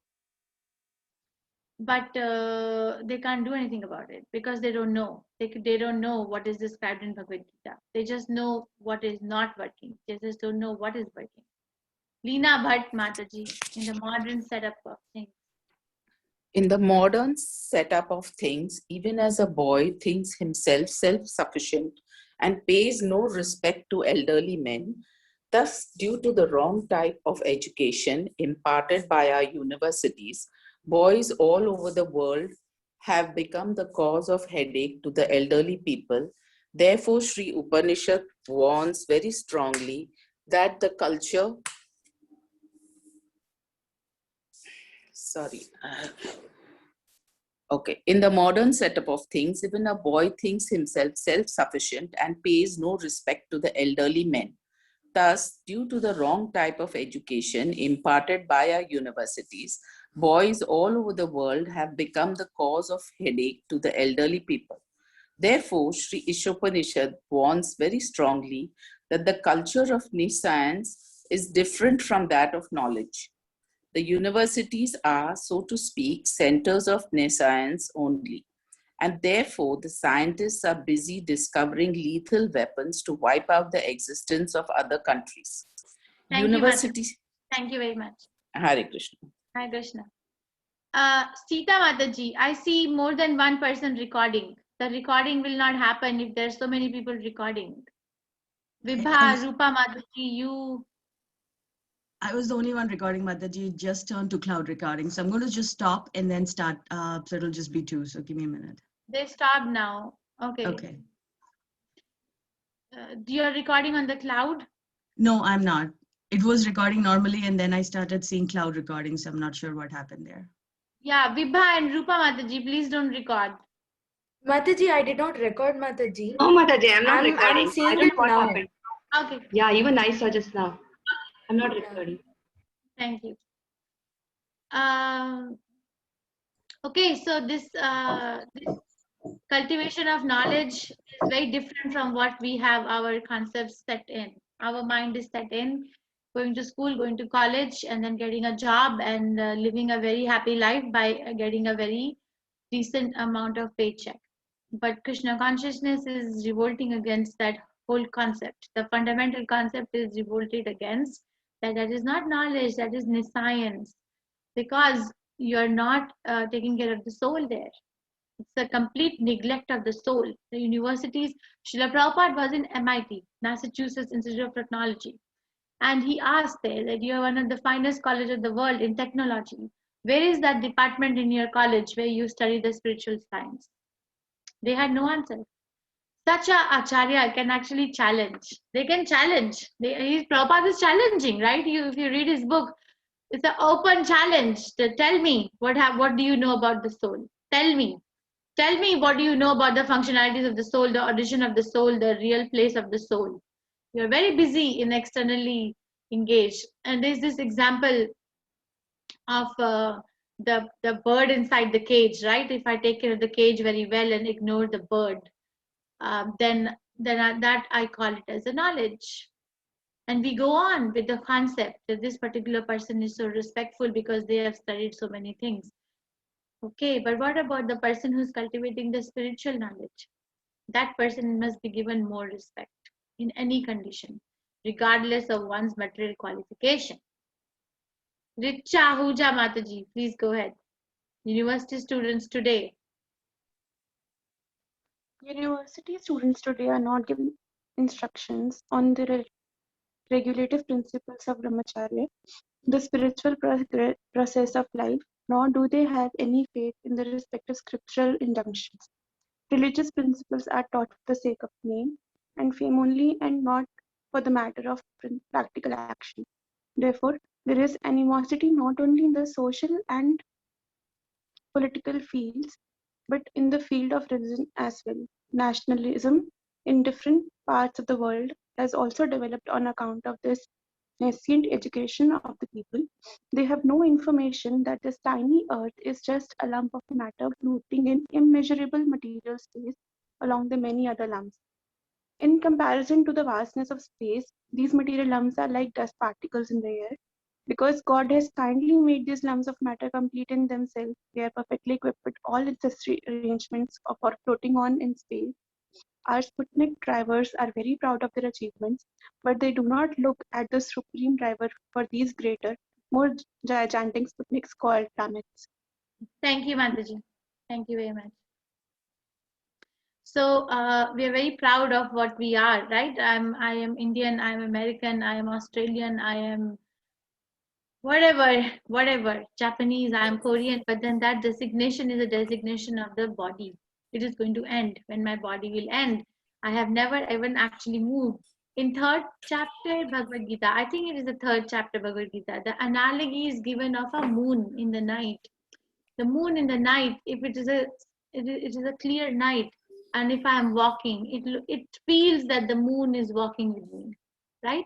Speaker 1: But they can't do anything about it because they don't know. They don't know what is described in Bhagavad Gita. They just know what is not working. They just don't know what is working. Leena Bhatt Mataji, in the modern setup of things.
Speaker 3: In the modern setup of things, even as a boy thinks himself self-sufficient and pays no respect to elderly men, thus due to the wrong type of education imparted by our universities, boys all over the world have become the cause of headache to the elderly people. Therefore, Sri Upanishad warns very strongly that the culture, in the modern setup of things, even a boy thinks himself self-sufficient and pays no respect to the elderly men. Thus, due to the wrong type of education imparted by our universities, boys all over the world have become the cause of headache to the elderly people. Therefore, Sri Ishopanishad warns very strongly that the culture of nescience is different from that of knowledge. The universities are, so to speak, centers of nescience only. And therefore, the scientists are busy discovering lethal weapons to wipe out the existence of other countries. Universities.
Speaker 1: Thank you very much.
Speaker 3: Hare Krishna.
Speaker 1: Hare Krishna. Sita Mataji, I see more than one person recording. The recording will not happen if there's so many people recording. Vibha, Rupa Mataji, you.
Speaker 13: I was the only one recording, Mataji. Just turned to cloud recording. So I'm going to just stop and then start. So it'll just be 2. So give me a minute.
Speaker 1: They stopped now. Okay.
Speaker 13: Okay.
Speaker 1: You're recording on the cloud?
Speaker 13: No, I'm not. It was recording normally and then I started seeing cloud recording. So I'm not sure what happened there.
Speaker 1: Yeah, Vibha and Rupa Mataji, please don't record.
Speaker 11: Mataji, I did not record, Mataji.
Speaker 23: Oh, Mataji, I'm not recording.
Speaker 11: I'm seeing
Speaker 23: I don't
Speaker 11: it
Speaker 23: know what
Speaker 11: now.
Speaker 23: happened.
Speaker 1: Okay.
Speaker 23: Yeah, even I saw just now. I'm not recording.
Speaker 1: Thank you. Okay, so this cultivation of knowledge is very different from what we have our concepts set in. Our mind is set in going to school, going to college, and then getting a job and living a very happy life by getting a very decent amount of paycheck. But Krishna consciousness is revolting against that whole concept. The fundamental concept is revolted against that. That is not knowledge, that is nescience, because you're not taking care of the soul there. It's a complete neglect of the soul. The universities, Srila Prabhupada was in MIT, Massachusetts Institute of Technology. And he asked there that you are one of the finest colleges of the world in technology. Where is that department in your college where you study the spiritual science? They had no answer. Such a acharya can actually challenge. They can challenge. Prabhupada is challenging, right? If you read his book, it's an open challenge. To tell me what do you know about the soul? Tell me what do you know about the functionalities of the soul, the audition of the soul, the real place of the soul. You're very busy in externally, engaged. And there's this example of the bird inside the cage, right? If I take care of the cage very well and ignore the bird, then that I call it as a knowledge. And we go on with the concept that this particular person is so respectful because they have studied so many things. Okay, but what about the person who's cultivating the spiritual knowledge? That person must be given more respect in any condition, regardless of one's material qualification. Richa Ahuja Mataji, please go ahead. University students today.
Speaker 17: University students today are not given instructions on the regulative principles of Brahmacharya, the spiritual process of life, nor do they have any faith in the respective scriptural injunctions. Religious principles are taught for the sake of name and fame only, and not for the matter of practical action. Therefore, there is animosity not only in the social and political fields, but in the field of religion as well. Nationalism in different parts of the world has also developed on account of this nascent education of the people. They have no information that this tiny earth is just a lump of matter floating in immeasurable material space along the many other lumps. In comparison to the vastness of space, these material lumps are like dust particles in the air. Because God has kindly made these lumps of matter complete in themselves, they are perfectly equipped with all necessary arrangements for floating on in space. Our Sputnik drivers are very proud of their achievements, but they do not look at the supreme driver for these greater, more gigantic Sputniks called planets.
Speaker 1: Thank you, Mataji. Thank you very much. So we are very proud of what we are, right? I am Indian, I am American, I am Australian, I am whatever, Japanese, I am Korean, but then that designation is a designation of the body. It is going to end when my body will end. I have never even actually moved. In third chapter Bhagavad Gita, I think it is the third chapter Bhagavad Gita, the analogy is given of a moon in the night. The moon in the night, if it is a clear night, and if I am walking, it feels that the moon is walking with me, right?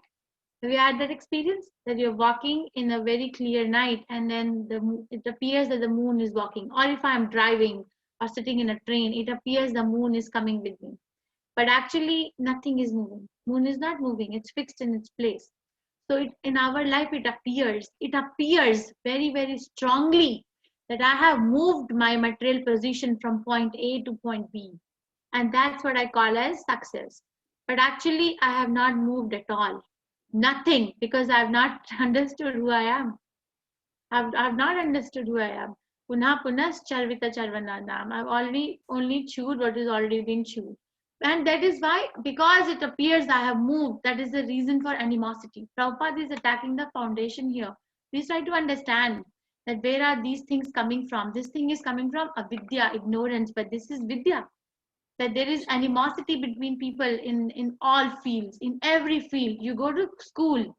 Speaker 1: Have you had that experience that you're walking in a very clear night and then it appears that the moon is walking? Or if I'm driving or sitting in a train, it appears the moon is coming with me. But actually nothing is moving. Moon is not moving. It's fixed in its place. So in our life, it appears very, very strongly that I have moved my material position from point A to point B. And that's what I call as success. But actually, I have not moved at all. Nothing, because I have not understood who I am. I've not understood who I am. Punha punas charvita charvananam. I've only chewed what has already been chewed. And that is why, because it appears I have moved, that is the reason for animosity. Prabhupada is attacking the foundation here. Please try to understand that where are these things coming from? This thing is coming from avidya, ignorance, but this is vidya. That there is animosity between people in all fields, in every field. You go to school,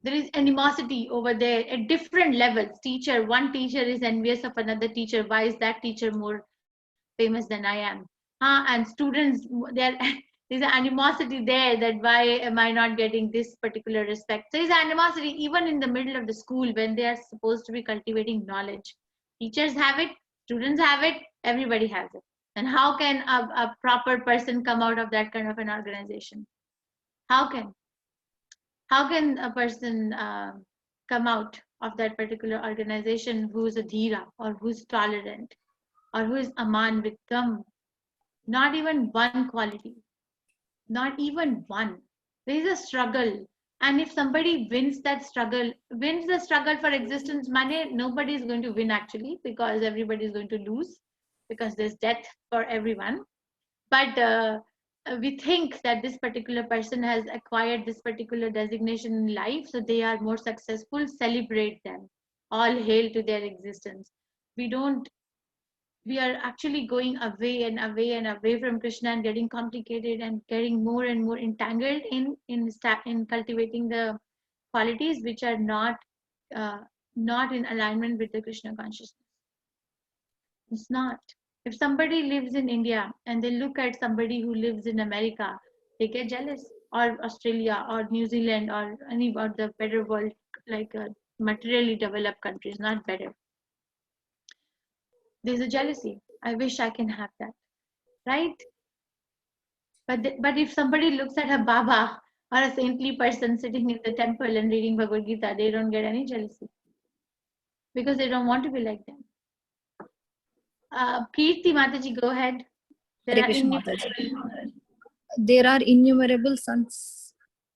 Speaker 1: there is animosity over there at different levels. One teacher is envious of another teacher. Why is that teacher more famous than I am? And students, there's an animosity there that why am I not getting this particular respect? So there's animosity even in the middle of the school when they are supposed to be cultivating knowledge. Teachers have it, students have it, everybody has it. And how can a proper person come out of that kind of an organization? How can a person come out of that particular organization who is a dhira or who's tolerant or who is aman vikram? Not even one quality, not even one. There is a struggle. And if somebody wins the struggle for existence, money, nobody is going to win actually, because everybody is going to lose, because there's death for everyone. But we think that this particular person has acquired this particular designation in life, so they are more successful. Celebrate them. All hail to their existence. We are actually going away and away and away from Krishna and getting complicated and getting more and more entangled in cultivating the qualities which are not in alignment with the Krishna consciousness. It's not. If somebody lives in India and they look at somebody who lives in America, they get jealous. or Australia or New Zealand or any of the better world, like materially developed countries, not better. There's a jealousy. I wish I can have that, right? But if somebody looks at a Baba or a saintly person sitting in the temple and reading Bhagavad Gita, they don't get any jealousy because they don't want to be like them. Kirti Mataji, go ahead.
Speaker 18: There are innumerable suns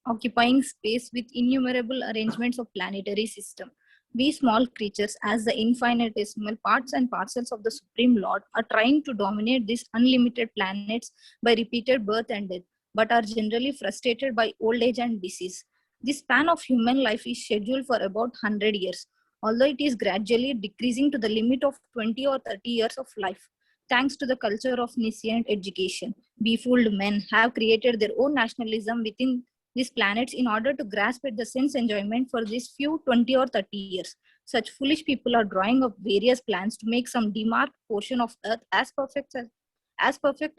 Speaker 18: occupying space with innumerable arrangements of planetary system. We small creatures, as the infinitesimal parts and parcels of the Supreme Lord, are trying to dominate these unlimited planets by repeated birth and death, but are generally frustrated by old age and disease. The span of human life is scheduled for about 100 years, although it is gradually decreasing to the limit of 20 or 30 years of life. Thanks to the culture of nescient education, befooled men have created their own nationalism within these planets in order to grasp at the sense enjoyment for these few 20 or 30 years. Such foolish people are drawing up various plans to make some demarked portion of Earth as perfect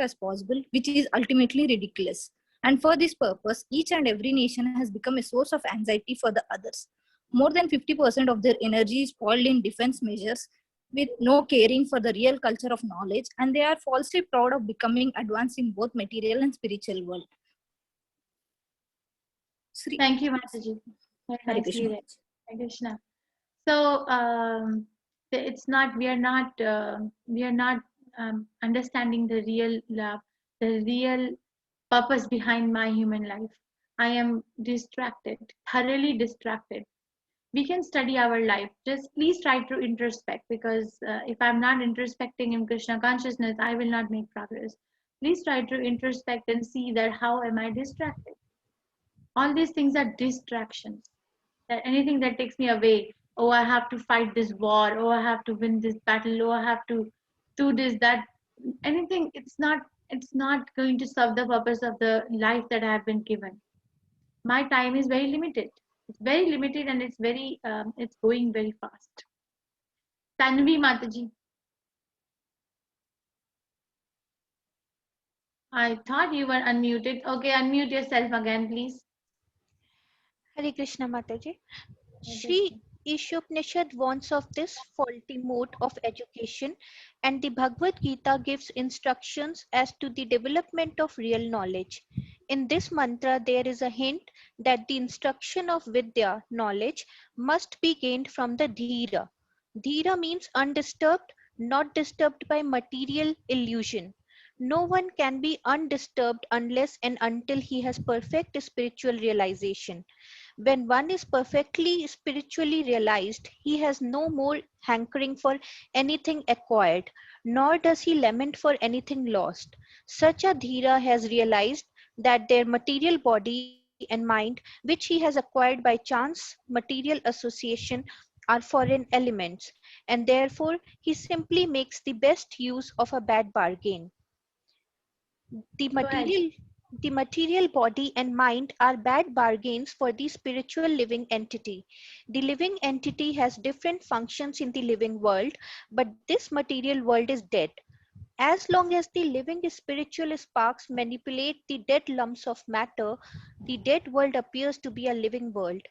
Speaker 18: as possible, which is ultimately ridiculous. And for this purpose, each and every nation has become a source of anxiety for the others. More than 50% of their energy is spoiled in defense measures with no caring for the real culture of knowledge, and they are falsely proud of becoming advanced in both material and spiritual world.
Speaker 1: Thank you, Mataji.
Speaker 18: Hare Krishna.
Speaker 1: Hare Krishna. So it's not, we are not understanding the real love, the real purpose behind my human life. I am distracted, thoroughly distracted. We can study our life. Just please try to introspect, because if I'm not introspecting in Krishna consciousness, I will not make progress. Please try to introspect and see that how am I distracted. All these things are distractions. That anything that takes me away, oh, I have to fight this war, oh, I have to win this battle, oh, I have to do this, that, anything, it's not going to serve the purpose of the life that I have been given. My time is very limited. It's very limited, and it's very it's going very fast. Tanvi Mataji. I thought you were unmuted. Okay, unmute yourself again, please.
Speaker 20: Hare Krishna Mataji. Sri Ishopanishad warns of this faulty mode of education, and the Bhagavad Gita gives instructions as to the development of real knowledge. In this mantra, there is a hint that the instruction of Vidya, knowledge, must be gained from the Dhira. Dhira means undisturbed, not disturbed by material illusion. No one can be undisturbed unless and until he has perfect spiritual realization. When one is perfectly spiritually realized, he has no more hankering for anything acquired, nor does he lament for anything lost. Such a Dhira has realized that their material body and mind, which he has acquired by chance, material association, are foreign elements, and therefore he simply makes the best use of a bad bargain. The material body and mind are bad bargains for the spiritual living entity. The living entity has different functions in the living world, but this material world is dead. As long as the living spiritual sparks manipulate the dead lumps of matter, the dead world appears to be a living world.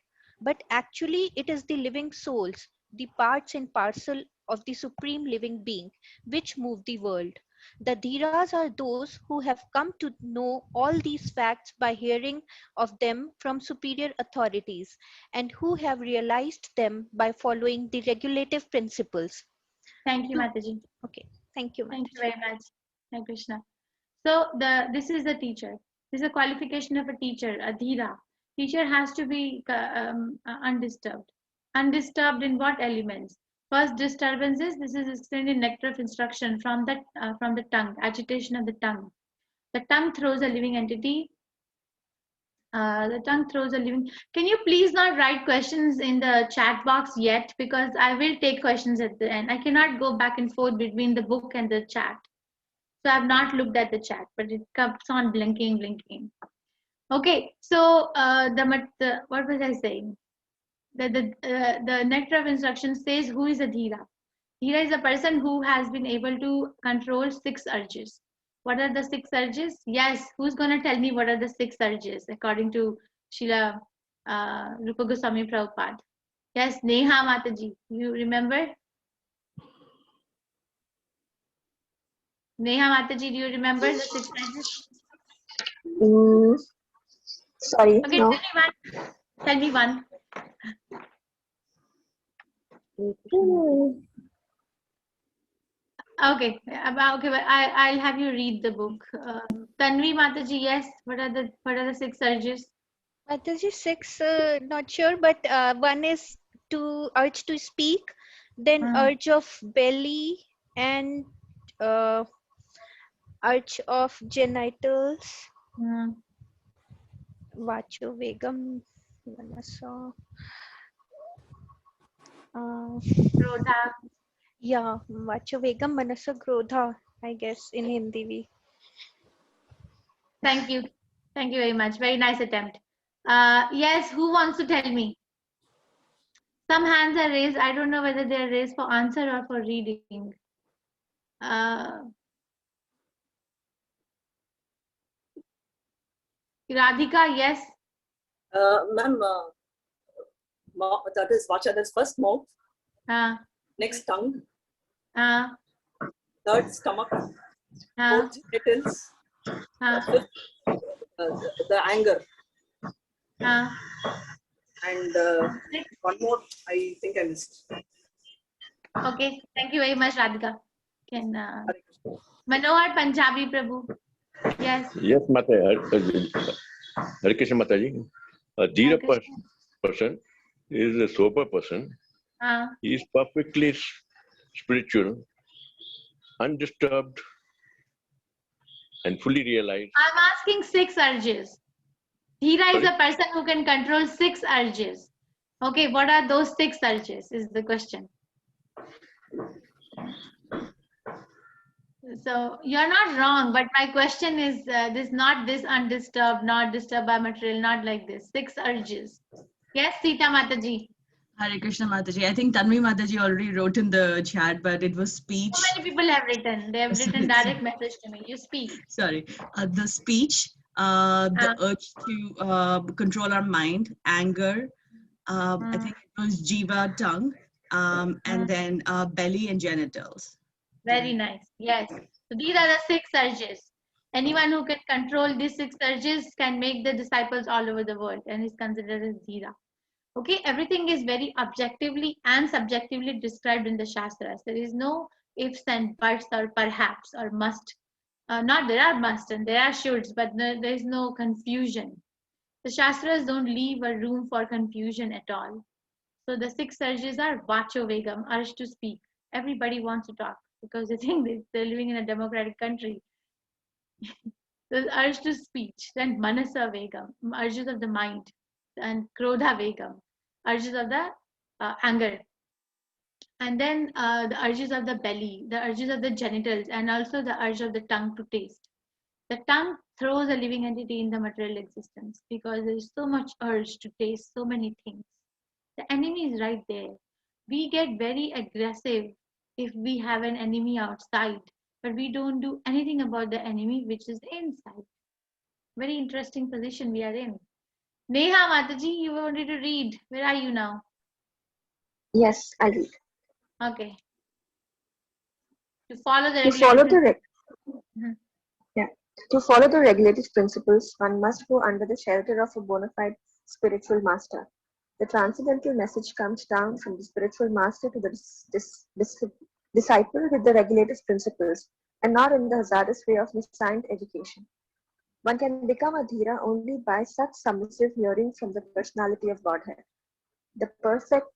Speaker 20: But actually, it is the living souls, the parts and parcel of the supreme living being, which move the world. The Dhiras are those who have come to know all these facts by hearing of them from superior authorities, and who have realized them by following the regulative principles.
Speaker 1: Thank you, Mataji.
Speaker 20: Okay, thank you.
Speaker 1: Thank you very much. Hare Krishna. So this is the teacher. This is a qualification of a teacher, a Dhira. Teacher has to be undisturbed. Undisturbed in what elements? First, disturbances. This is explained in Nectar of Instruction from the tongue, agitation of the tongue. The tongue throws a living entity. The tongue throws a living. Can you please not write questions in the chat box yet? Because I will take questions at the end. I cannot go back and forth between the book and the chat. So I have not looked at the chat, but it comes on blinking. Okay, so what was I saying? The Nectar of Instruction says who is a Dhira. Dhira is a person who has been able to control 6 urges. What are the 6 urges? Yes, who's going to tell me what are the 6 urges according to Srila Rupa Goswami Prabhupada? Yes, Neha Mataji, you remember? Neha Mataji, do you remember the 6 urges?
Speaker 2: Sorry,
Speaker 1: Okay,
Speaker 2: no.
Speaker 1: Tell me one. Okay, but I'll have you read the book. Tanvi Mataji, yes. What are the 6 urges?
Speaker 20: Mataji, 6, not sure, but one is to urge to speak, then urge of belly and urge of genitals. Vacho Vegam Manasa.
Speaker 1: Krodha.
Speaker 20: Yeah, Vacho Vegam Manasa Krodha, I guess in Hindi we.
Speaker 1: Thank you. Thank you very much. Very nice attempt. Yes, who wants to tell me? Some hands are raised. I don't know whether they are raised for answer or for reading. Radhika, yes.
Speaker 21: Ma'am, that is Vacha, that's first mouth. Next tongue. Third stomach. Fourth genitals. Fifth, the anger. And one more, I think I missed.
Speaker 1: Okay, thank you very much, Radhika. Can Manohar Punjabi Prabhu. Yes.
Speaker 22: Yes, Mata. Hare Krishna Mataji. A Dhira person is a sober person. He is perfectly spiritual, undisturbed, and fully realized.
Speaker 1: I'm asking 6 urges. Dhira is a person who can control 6 urges. Okay, what are those 6 urges is the question. So you're not wrong, but my question is not this undisturbed, not disturbed by material, not like this. 6 urges. Yes, Sita Mataji.
Speaker 13: Hare Krishna Mataji. I think Tanvi Mataji already wrote in the chat, but it was speech.
Speaker 1: So many people have written. They have written direct message to me. You speak.
Speaker 13: Sorry. The speech, the urge to control our mind, anger. I think it was jiva, tongue, and then belly and genitals.
Speaker 1: Very nice. Yes. So these are the 6 urges. Anyone who can control these 6 urges can make the disciples all over the world and is considered as Dhira. Okay, everything is very objectively and subjectively described in the Shastras. There is no ifs and buts or perhaps or must. There are must and there are shoulds, but there is no confusion. The Shastras don't leave a room for confusion at all. So the 6 urges are Vacho Vegam, urge to speak. Everybody wants to talk because they think they're living in a democratic country. The urge to speech, then Manasa Vegam, urges of the mind, and Krodha Vegam, urges of the anger, and then the urges of the belly, the urges of the genitals, and also the urge of the tongue to taste. The tongue throws a living entity in the material existence because there is so much urge to taste so many things. The enemy is right there. We get very aggressive if we have an enemy outside, but we don't do anything about the enemy which is inside. Very interesting position we are in. Neha Mataji, you wanted to read. Where are you now?
Speaker 2: Yes, I'll read.
Speaker 1: Okay. To follow the
Speaker 2: To follow the regulative principles, one must go under the shelter of a bona fide spiritual master. The transcendental message comes down from the spiritual master to the disciple with the regulative principles, and not in the hazardous way of misassigned education. One can become a Dhira only by such submissive hearing from the personality of Godhead. The perfect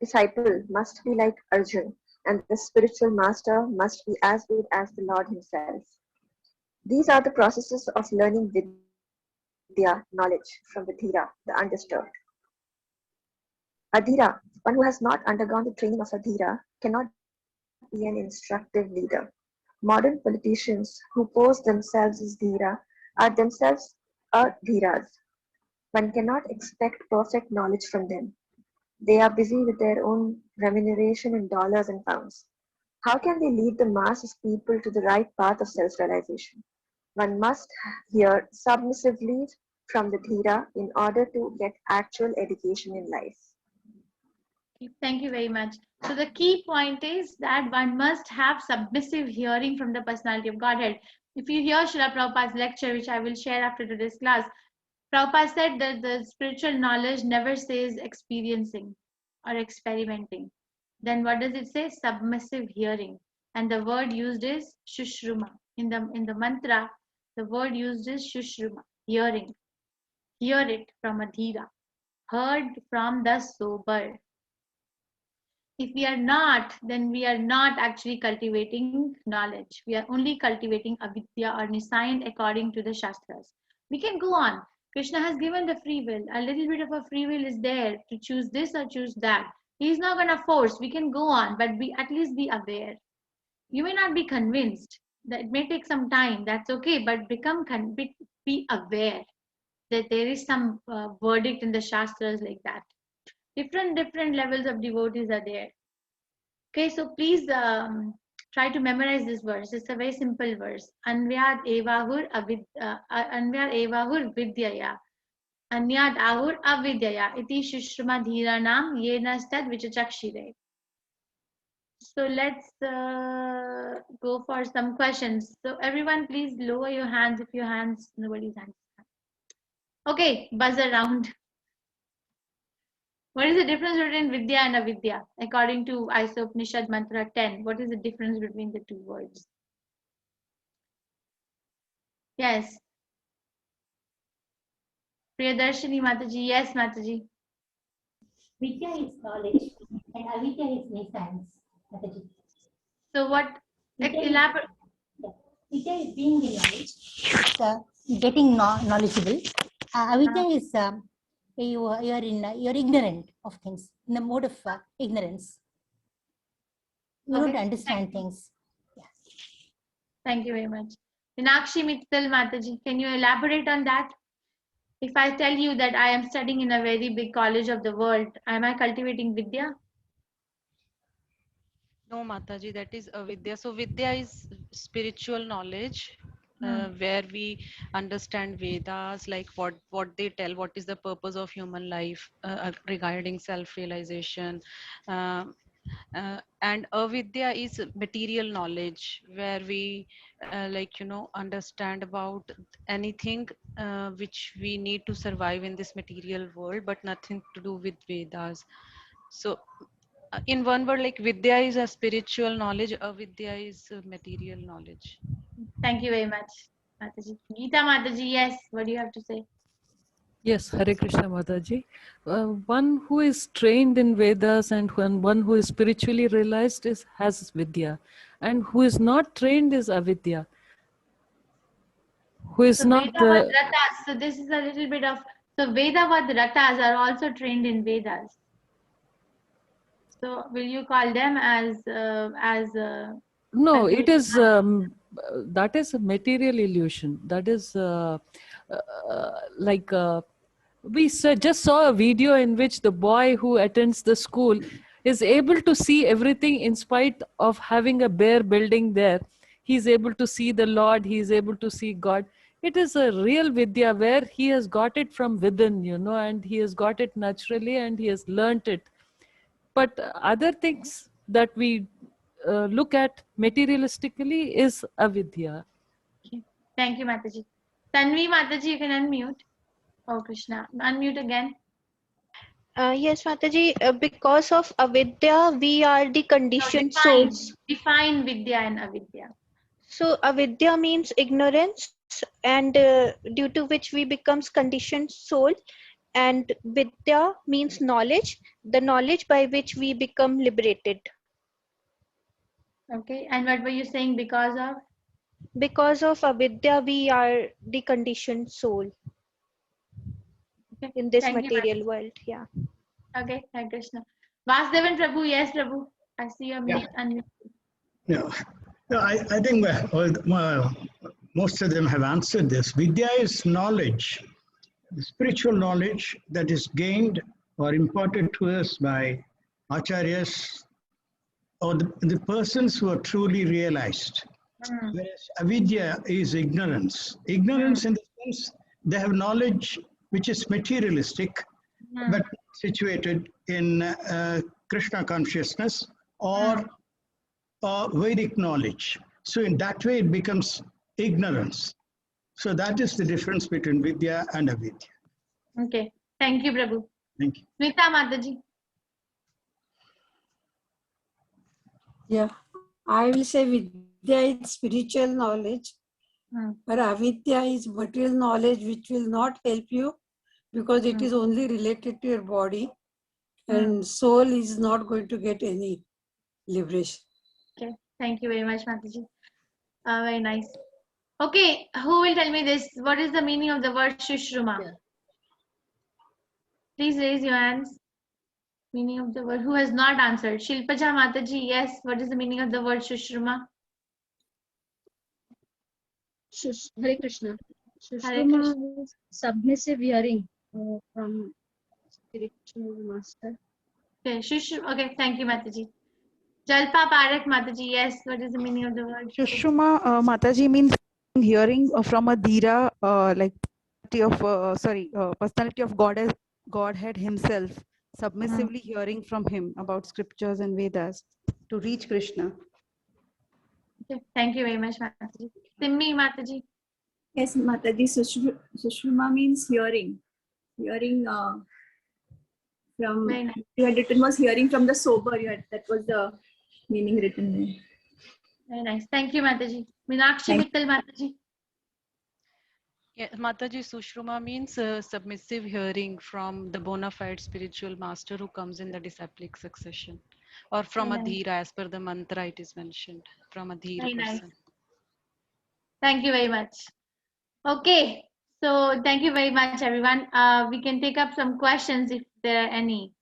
Speaker 2: disciple must be like Arjun, and the spiritual master must be as good as the Lord himself. These are the processes of learning Vidya, knowledge, from the Dhira, the undisturbed. A Dhira, one who has not undergone the training of a Dhira, cannot be an instructive leader. Modern politicians who pose themselves as Dhira are themselves Dhiras. One cannot expect perfect knowledge from them. They are busy with their own remuneration in dollars and pounds. How can they lead the mass of people to the right path of self-realization? One must hear submissively from the Dhira in order to get actual education in life.
Speaker 1: Thank you very much. So the key point is that one must have submissive hearing from the personality of Godhead. If you hear Srila Prabhupada's lecture, which I will share after today's class, Prabhupada said that the spiritual knowledge never says experiencing or experimenting. Then what does it say? Submissive hearing. And the word used is Shushruma. In the mantra, the word used is Shushruma, hearing. Hear it from Adhira. Heard from the sober. If we are not, then we are not actually cultivating knowledge. We are only cultivating avidya or nisayan according to the Shastras. We can go on. Krishna has given the free will. A little bit of a free will is there to choose this or choose that. He is not going to force. We can go on, but at least be aware. You may not be convinced. That it may take some time. That's okay, but be aware that there is some verdict in the Shastras like that. Different levels of devotees are there. Okay, so please try to memorize this verse. It's a very simple verse. Anvyad evahur vidyaya. Anyad ahur avidyaya. Iti shushma dhiranam yenastad vichachakshire. So let's go for some questions. So everyone please lower your hands if nobody's hands. Okay, buzz around. What is the difference between Vidya and Avidya? According to Isopanishad Mantra 10, what is the difference between the two words? Yes. Priyadarshini Mataji. Yes, Mataji.
Speaker 7: Vidya is knowledge and Avidya is nescience, Mataji.
Speaker 1: So what? Elaborate.
Speaker 7: Vidya is being the knowledge, it's, getting knowledgeable. Avidya is you're ignorant of things, in the mode of ignorance. You don't understand things. Yeah.
Speaker 1: Thank you very much. Minakshi Mittal Mataji, can you elaborate on that? If I tell you that I am studying in a very big college of the world, am I cultivating Vidya?
Speaker 14: No, Mataji, that is Avidya. So Vidya is spiritual knowledge. Where we understand Vedas, like what they tell, what is the purpose of human life regarding self-realization. And Avidya is material knowledge, where we understand about anything which we need to survive in this material world, but nothing to do with Vedas. So in one word, like Vidya is a spiritual knowledge, Avidya is material knowledge.
Speaker 1: Thank you very much, Mataji. Geeta Mataji, yes, what do you have to say?
Speaker 19: Yes, Hare Krishna Mataji. One who is trained in Vedas and one who is spiritually realized has Vidya, and who is not trained is Avidya. Who is
Speaker 1: so
Speaker 19: not.
Speaker 1: Ratas. So this is a little bit of. So Vedavad Ratas are also trained in Vedas. So will you call them as
Speaker 19: no, it is that is a material illusion. That is we just saw a video in which the boy who attends the school is able to see everything in spite of having a bare building there. He's able to see the Lord. He is able to see God. It is a real Vidya where he has got it from within, and he has got it naturally and he has learnt it. But other things that we look at materialistically is avidya.
Speaker 1: Okay. Thank you, Mataji. Tanvi Mataji, you can unmute. Oh, Krishna. Unmute again.
Speaker 20: Yes, Mataji, because of avidya, we are the conditioned souls.
Speaker 1: Define vidya and avidya.
Speaker 20: So avidya means ignorance, and due to which we becomes conditioned soul. And vidya means knowledge, the knowledge by which we become liberated.
Speaker 1: Okay, and what were you saying because of?
Speaker 20: Because of avidya, we are the conditioned soul in this material world. Yeah.
Speaker 1: Okay, Hare Krishna. Vasudevan Prabhu, yes, Prabhu. I see your unmute.
Speaker 24: No, I think most of them have answered this. Vidya is knowledge, spiritual knowledge that is gained or imparted to us by acharyas or the persons who are truly realized. Whereas avidya is ignorance. Ignorance in the sense they have knowledge which is materialistic, but situated in Krishna consciousness or Vedic knowledge. So in that way it becomes ignorance. So that is the difference between vidya and avidya.
Speaker 1: Okay. Thank you, Prabhu.
Speaker 24: Thank you.
Speaker 1: Smita Mataji.
Speaker 11: Yeah, I will say vidya is spiritual knowledge, but avidya is material knowledge which will not help you because it is only related to your body and soul is not going to get any liberation.
Speaker 1: Okay. Thank you very much, Mataji. Very nice. Okay. Who will tell me this? What is the meaning of the word Shushruma? Please raise your hands. Meaning of the word. Who has not answered? Shilpaja Mataji, yes. What is the meaning of the word Shushruma?
Speaker 5: Hare Krishna.
Speaker 1: Hare Krishna.
Speaker 5: Shushruma is submissive hearing from spiritual master.
Speaker 1: Okay, okay, thank you, Mataji. Jalpa Parak Mataji, yes. What is the meaning of the word?
Speaker 12: Shushruma Mataji means hearing from a dhira, like personality of Godhead himself, submissively hearing from him about scriptures and Vedas to reach Krishna.
Speaker 1: Okay, thank you very much, Mataji. Simmi Mataji.
Speaker 15: Yes, Mataji, Shushruma means hearing. Hearing from, you had written was hearing from the sober, that was the meaning written there.
Speaker 1: Very nice. Thank you, Mataji. Meenakshi Mittal Mataji.
Speaker 14: Yeah, Mataji, Shushruma means submissive hearing from the bona fide spiritual master who comes in the disciplic succession, or from a dhira, as per the mantra it is mentioned, from a dhira
Speaker 1: Very nice.
Speaker 14: person.
Speaker 1: Thank you very much. Okay, so thank you very much, everyone. We can take up some questions if there are any.